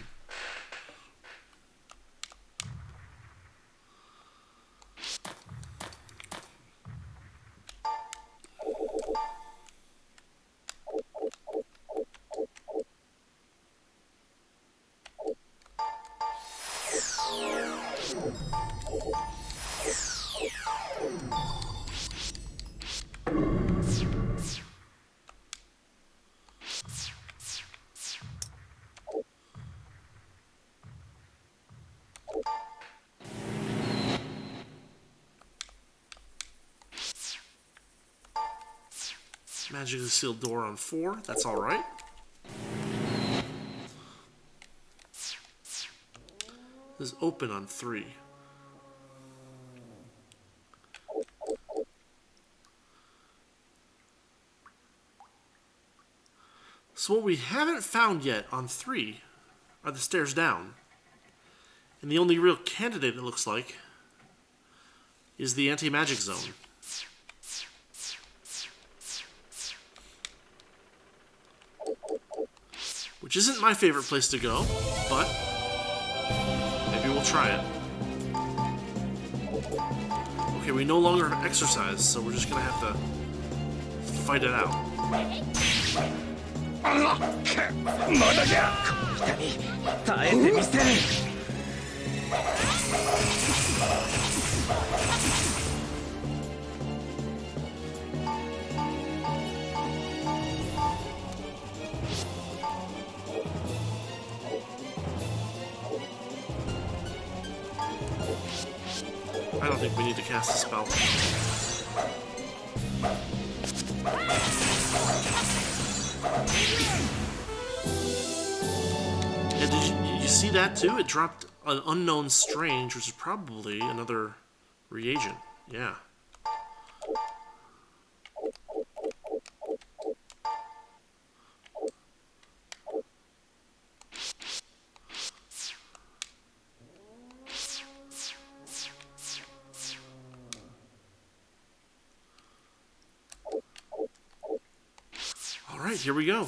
Magically sealed door on 4. That's alright. This is open on 3. So what we haven't found yet on 3 are the stairs down. And the only real candidate, it looks like, is the anti-magic zone. Which isn't my favorite place to go, but maybe we'll try it. Okay, we no longer have exercise, so we're just gonna have to fight it out. I don't think we need to cast a spell. Yeah, did you see that too? It dropped an unknown strange, which is probably another reagent. Yeah. Alright, here we go.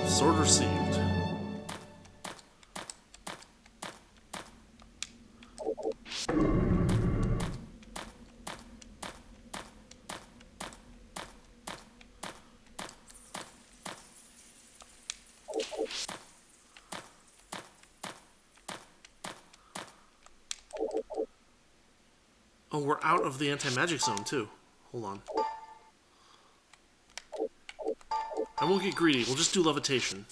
Sword received. Oh, we're out of the anti-magic zone, too. Hold on. I won't get greedy. We'll just do levitation.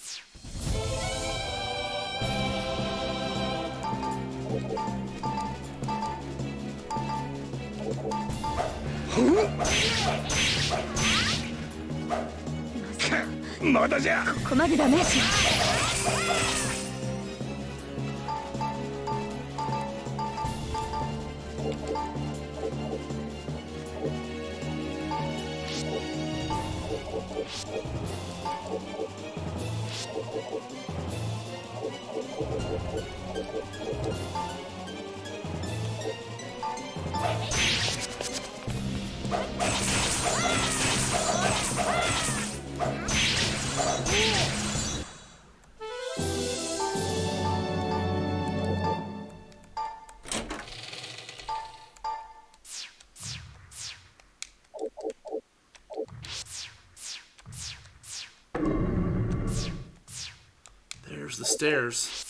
There's the stairs.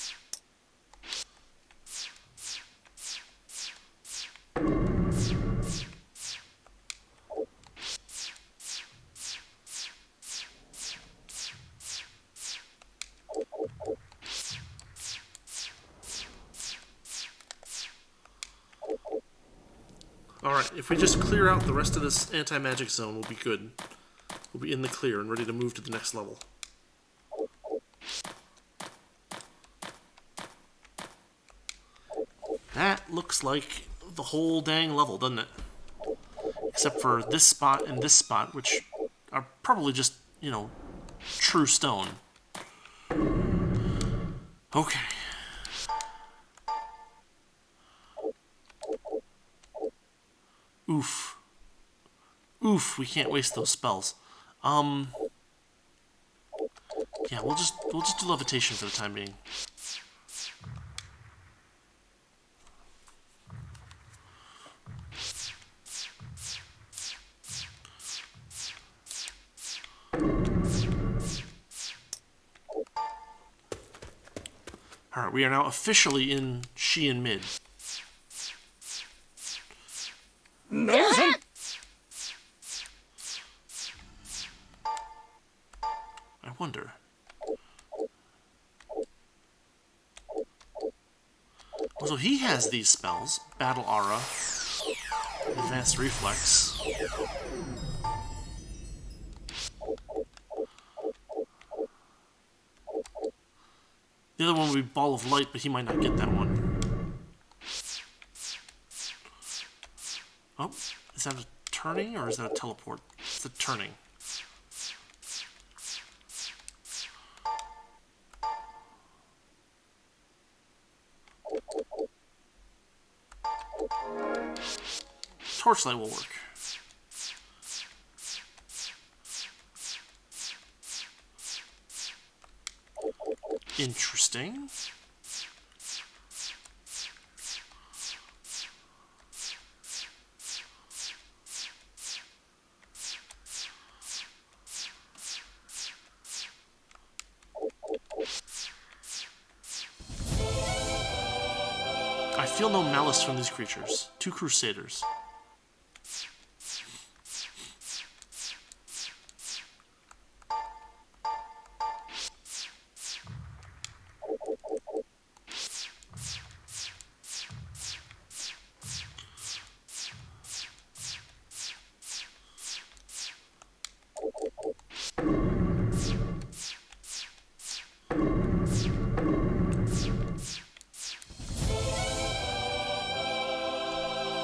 Alright, if we just clear out the rest of this anti-magic zone, we'll be good. We'll be in the clear and ready to move to the next level. That looks like the whole dang level, doesn't it? Except for this spot and this spot, which are probably just, you know, true stone. Okay. Oof. Oof, we can't waste those spells. Yeah, we'll just do levitation for the time being. Alright, we are now officially in Shiin mid. I wonder. Oh, so he has these spells. Battle Aura. Advanced Reflex. The other one would be Ball of Light, but he might not get that one. Oh, is that a turning or is that a teleport? It's a turning. Torchlight will work. Interesting. I feel no malice from these creatures. 2 Crusaders.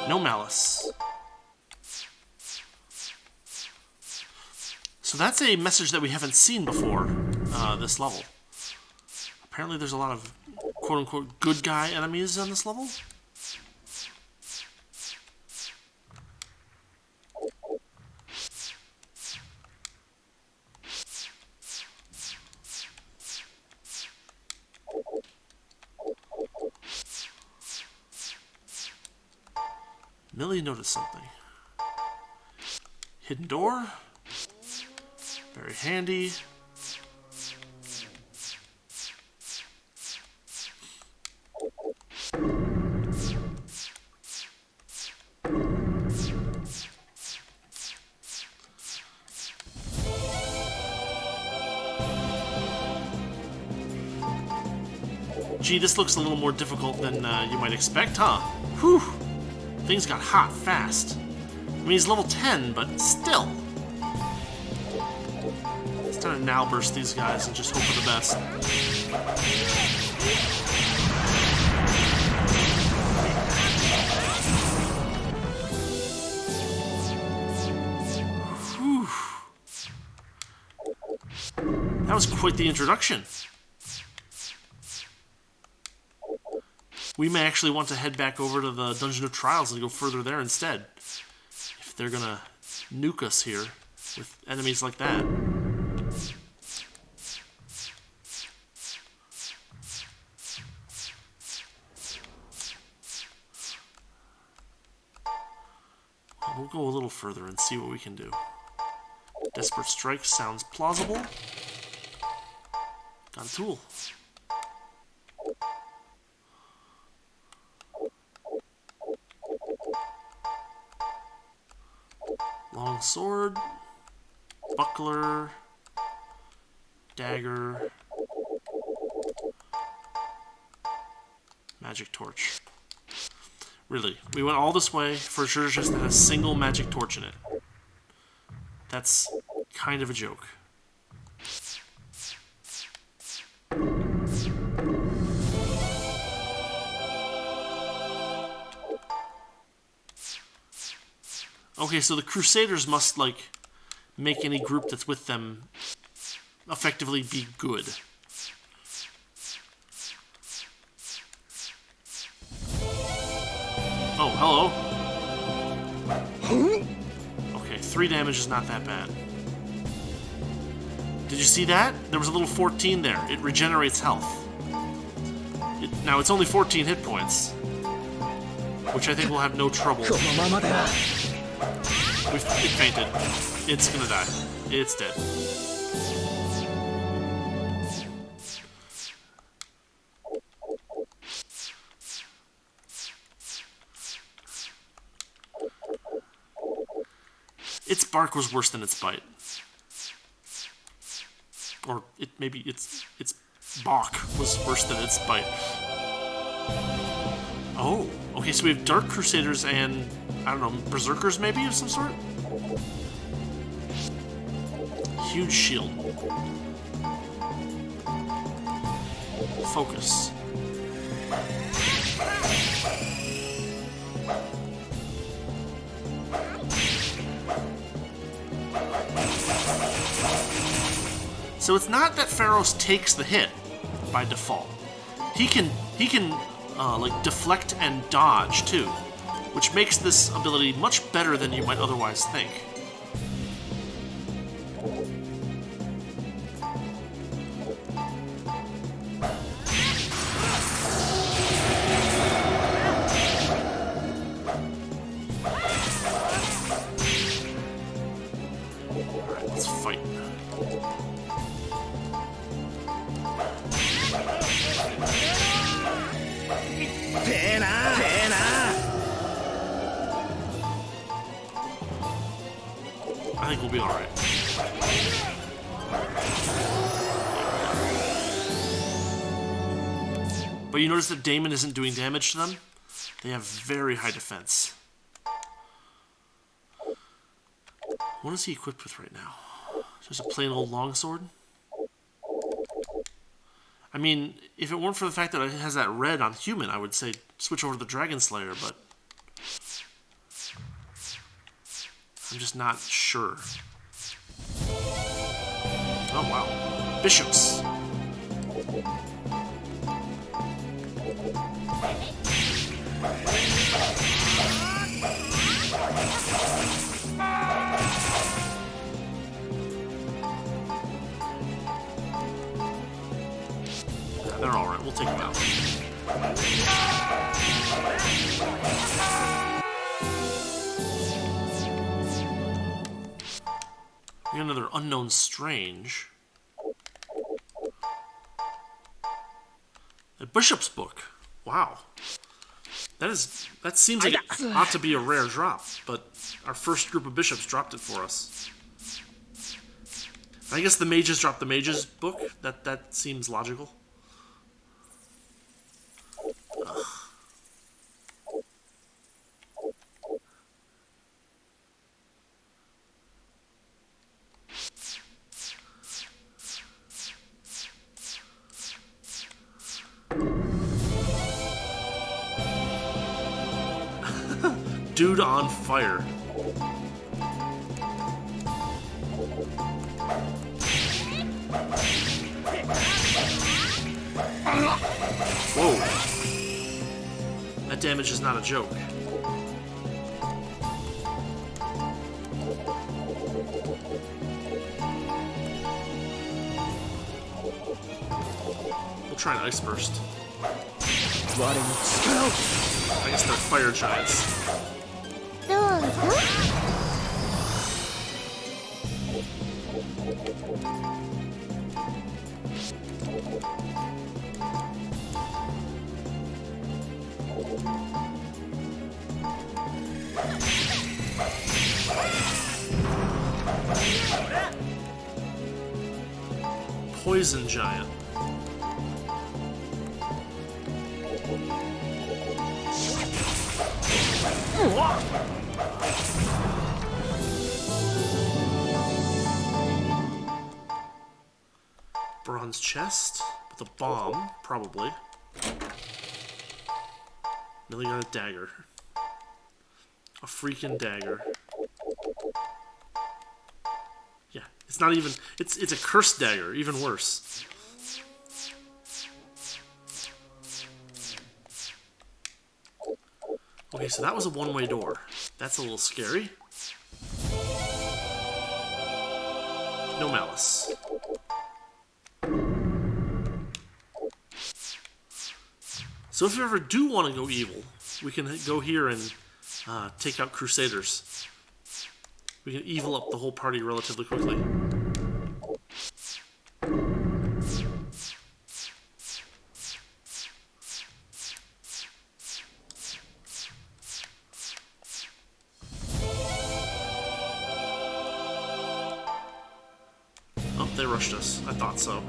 No malice. So that's a message that we haven't seen before, this level. Apparently there's a lot of quote-unquote good guy enemies on this level. Millie noticed something. Hidden door. Very handy. Gee, this looks a little more difficult than you might expect, huh? Whew! Things got hot fast. I mean, he's level 10, but still. It's time to now burst these guys and just hope for the best. Whew. That was quite the introduction. We may actually want to head back over to the Dungeon of Trials and go further there instead. If they're gonna nuke us here with enemies like that. We'll go a little further and see what we can do. Desperate Strike sounds plausible. Got a tool. Long sword, buckler, dagger, magic torch. Really, we went all this way for a treasure chest that has a single magic torch in it. That's kind of a joke. Okay, so the Crusaders must, like, make any group that's with them effectively be good. Oh, hello. Okay, 3 damage is not that bad. Did you see that? There was a little 14 there. It regenerates health. Now, it's only 14 hit points, which I think we'll have no trouble. It fainted. It's gonna die. It's dead. Its bark was worse than its bite. Or maybe its bark was worse than its bite. Oh, okay, so we have Dark Crusaders and, I don't know, Berserkers maybe of some sort? Huge shield. Focus. So it's not that Pharos takes the hit by default. He can like deflect and dodge too, which makes this ability much better than you might otherwise think. Alright, let's fight. I think we'll be alright. But you notice that Damon isn't doing damage to them? They have very high defense. What is he equipped with right now? Just a plain old longsword? I mean, if it weren't for the fact that it has that red on human, I would say switch over to the Dragon Slayer, but I'm just not sure. Oh, wow. Bishops. Yeah, they're alright. We'll take them out. We got another Unknown Strange. The Bishop's Book. Wow. That seems like it ought to be a rare drop, but our first group of bishops dropped it for us. I guess the mages dropped the Mage's Book. That seems logical. dude on fire. Whoa. That damage is not a joke. We'll try an Ice Burst. I guess they're fire giants. Poison giant. Bronze chest with a bomb, probably. Then they got a dagger. A freaking dagger. Yeah, it's not even... It's a cursed dagger, even worse. Okay, so that was a one-way door. That's a little scary. No malice. So if you ever do want to go evil, we can go here and take out Crusaders. We can evil up the whole party relatively quickly. Oh, they rushed us. I thought so.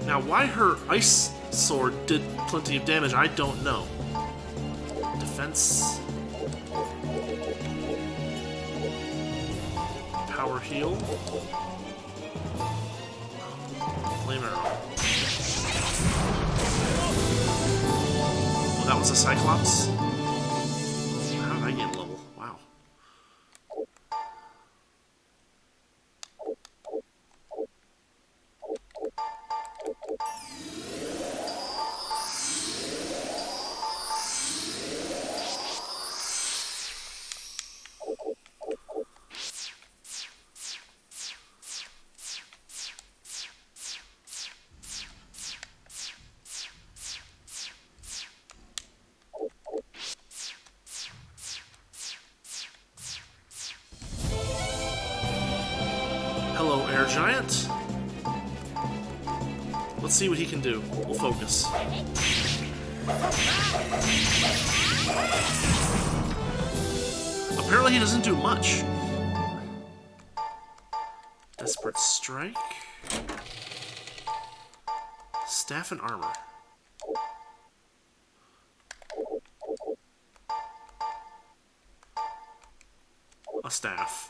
Now, why her ice sword did plenty of damage, I don't know. Defense. Power heal. Flame arrow. Oh, that was a Cyclops? How did I get level? Wow. Hello, air giant. Let's see what he can do. We'll focus. Apparently he doesn't do much. Desperate strike. Staff and armor. A staff.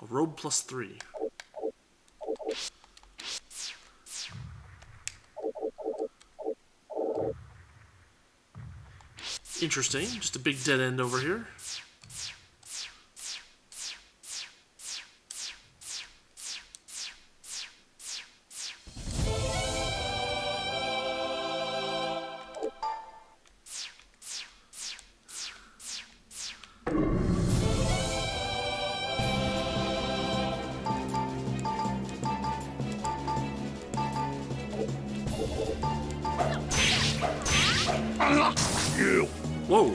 A robe +3. Interesting. Just a big dead end over here. Whoa.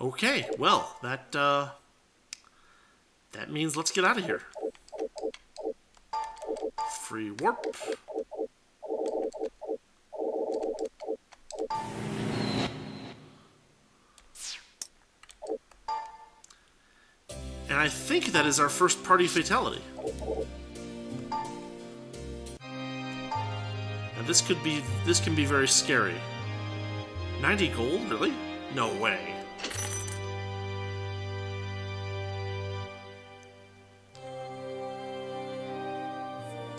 Okay, well, that means let's get out of here. Free warp. And I think that is our first party fatality. And This can be very scary. 90 gold? Really? No way.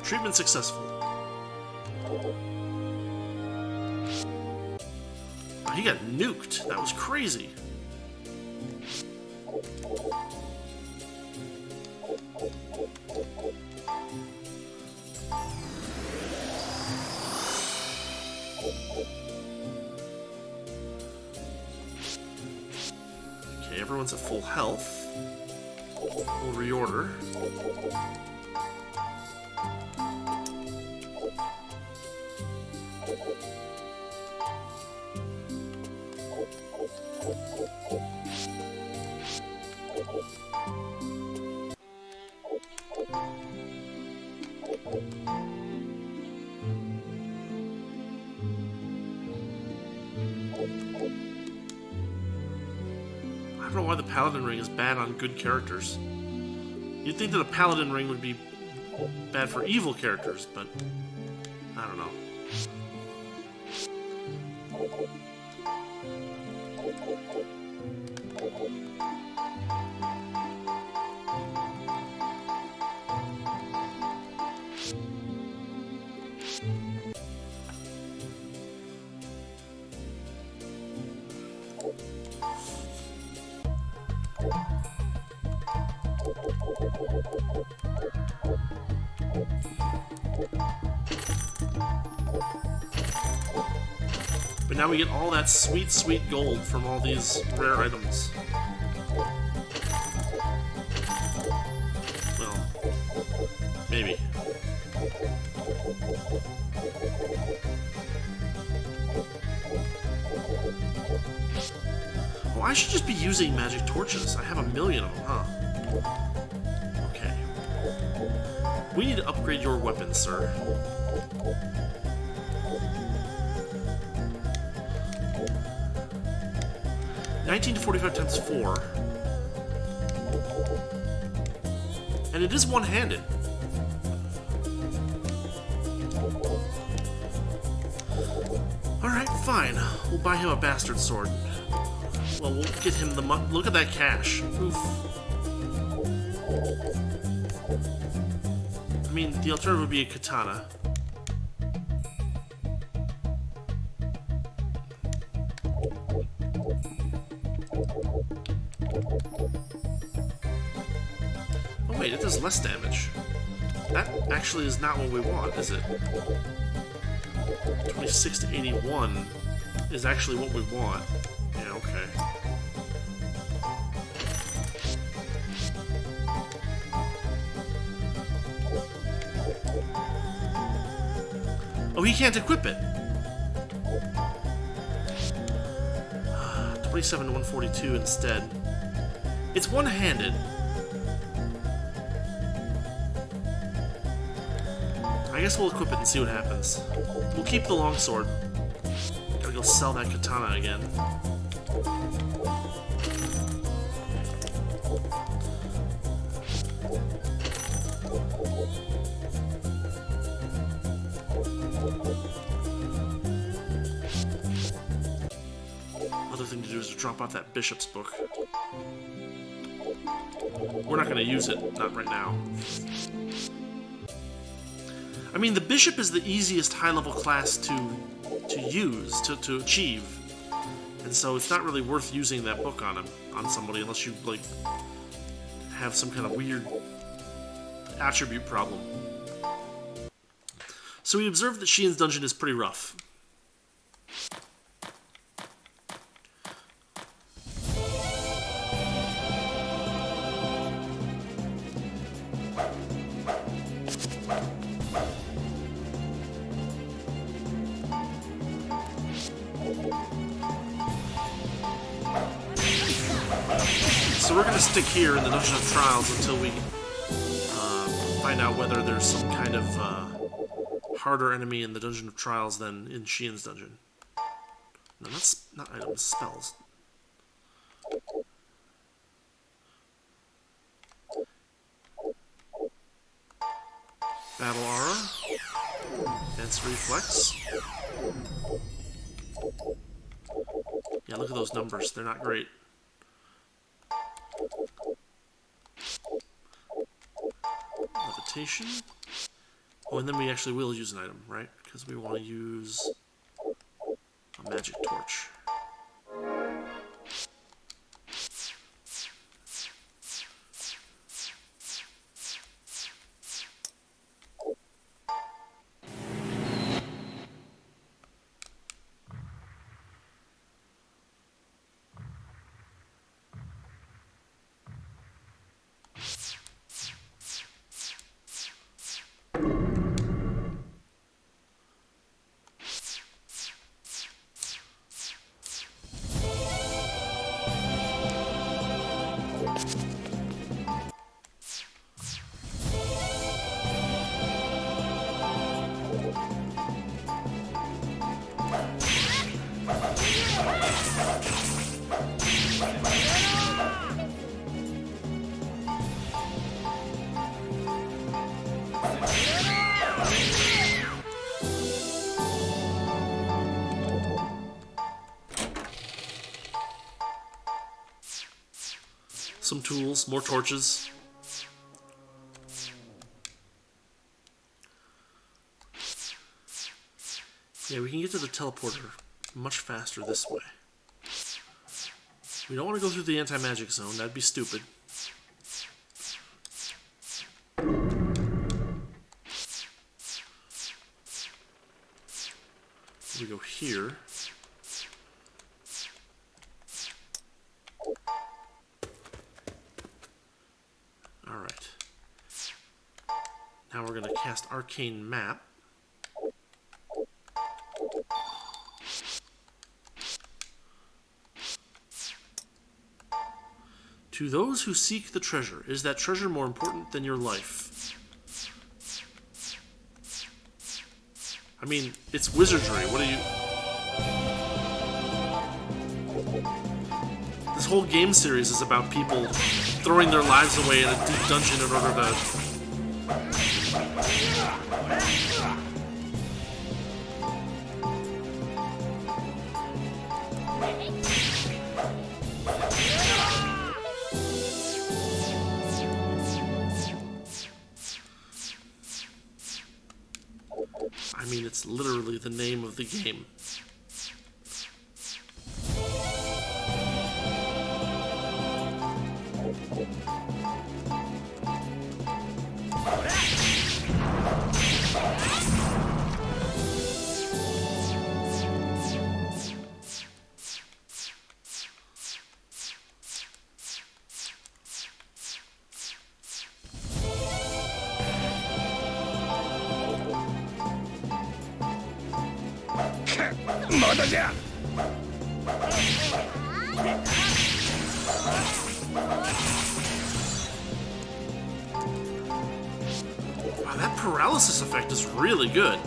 Treatment successful. Oh, he got nuked. That was crazy. Okay, everyone's at full health. We'll reorder. I don't know why the Paladin ring is bad on good characters. You'd think that a Paladin ring would be bad for evil characters, but I don't know. But now we get all that sweet, sweet gold from all these rare items. Well, maybe. Oh, I should just be using magic torches. I have a million of them, huh? Okay. We need to upgrade your weapons, sir. $19 to 45 times 4. And it is one-handed. Alright, fine. We'll buy him a bastard sword. Well, we'll get him the look at that cash. Oof. I mean, the alternative would be a katana. Oh wait, it does less damage. That actually is not what we want, is it? 26 to 81 is actually what we want. Yeah, okay. Oh, he can't equip it! 27 to 142 instead. It's one-handed. I guess we'll equip it and see what happens. We'll keep the longsword. Gotta go sell that katana again. Other thing to do is to drop off that bishop's book. We're not gonna use it, not right now. I mean, the bishop is the easiest high-level class to use, to achieve. And so it's not really worth using that book on somebody unless you, like, have some kind of weird attribute problem. So we observed that Shiin's dungeon is pretty rough. So we're going to stick here in the Dungeon of Trials until we find out whether there's some kind of harder enemy in the Dungeon of Trials than in Shiin's dungeon. No, that's not items, spells. Battle Aura. And Defense reflex. Yeah, look at those numbers. They're not great. Levitation. Oh, and then we actually will use an item, right? Because we want to use a magic torch. Some tools, more torches. Yeah, we can get to the teleporter much faster this way. We don't want to go through the anti-magic zone, that'd be stupid. We go here. Alright. Now we're going to cast Arcane Map. To those who seek the treasure, is that treasure more important than your life? I mean, it's wizardry. What are you... This whole game series is about people throwing their lives away in a deep dungeon in order to... I mean, it's literally the name of the game. Wow, that paralysis effect is really good.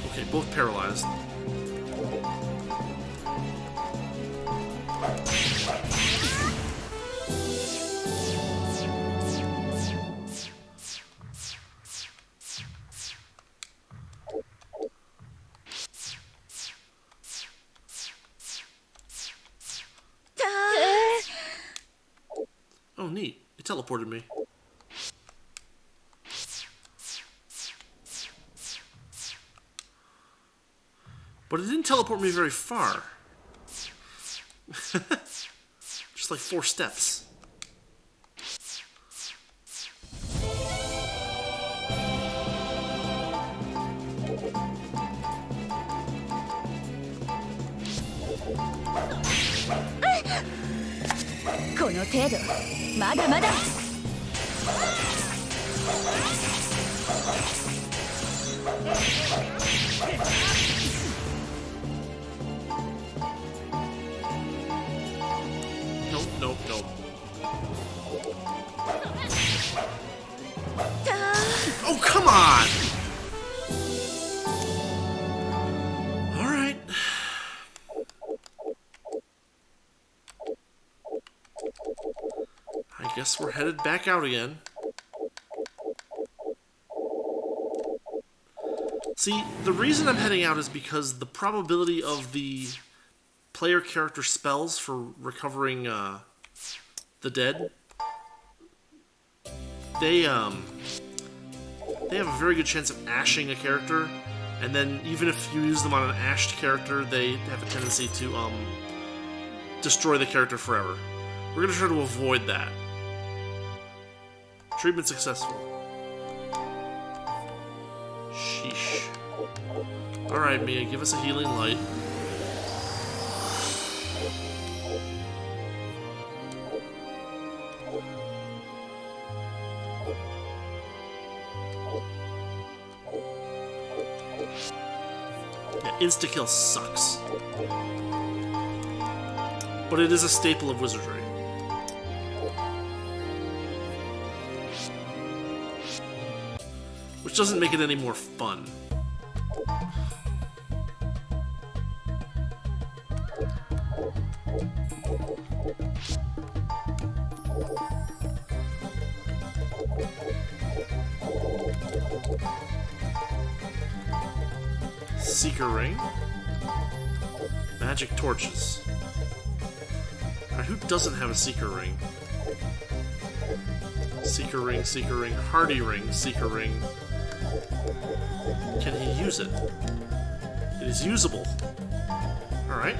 Okay, both paralyzed. Oh, neat. It teleported me. But it didn't teleport me very far. Just like 4 steps. Nope, nope, nope. Oh, come on! Alright. I guess we're headed back out again. See, the reason I'm heading out is because the probability of the player character spells for recovering the dead, they have a very good chance of ashing a character, and then even if you use them on an ashed character, they have a tendency to destroy the character forever. We're going to try to avoid that. Treatment successful. Sheesh. Alright, Mia, give us a healing light. Yeah, insta-kill sucks. But it is a staple of Wizardry. Which doesn't make it any more fun. Seeker Ring. Magic Torches. Alright, who doesn't have a Seeker Ring? Seeker Ring, Seeker Ring, Hardy Ring, Seeker Ring. Can he use it? It is usable. Alright.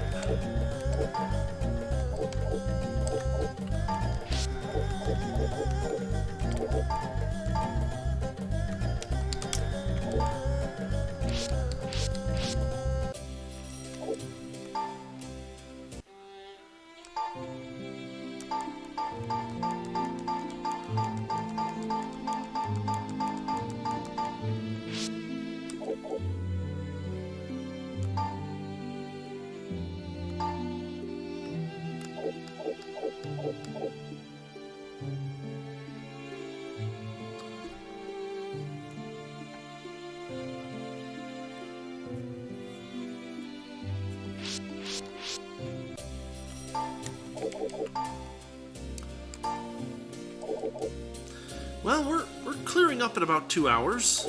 Well, we're clearing up in about 2 hours,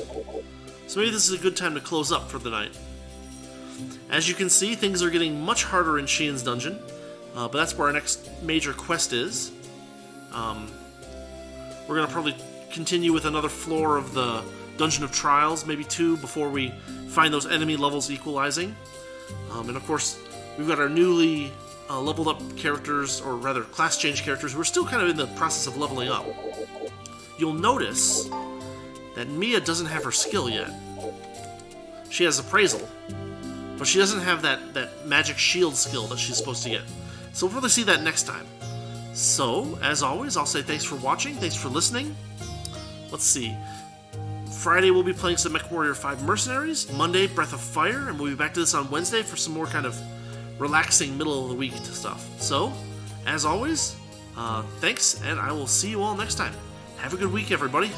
so maybe this is a good time to close up for the night. As you can see, things are getting much harder in Shiin's dungeon, but that's where our next major quest is. We're going to probably continue with another floor of the Dungeon of Trials, maybe 2, before we find those enemy levels equalizing. And of course, we've got our newly leveled up characters, or rather class change characters, who are still kind of in the process of leveling up. You'll notice that Mia doesn't have her skill yet. She has Appraisal, but she doesn't have that magic shield skill that she's supposed to get. So we'll probably see that next time. So, as always, I'll say thanks for watching, thanks for listening. Let's see. Friday we'll be playing some MechWarrior 5 Mercenaries, Monday Breath of Fire, and we'll be back to this on Wednesday for some more kind of relaxing middle of the week stuff. So, as always, thanks, and I will see you all next time. Have a good week, everybody.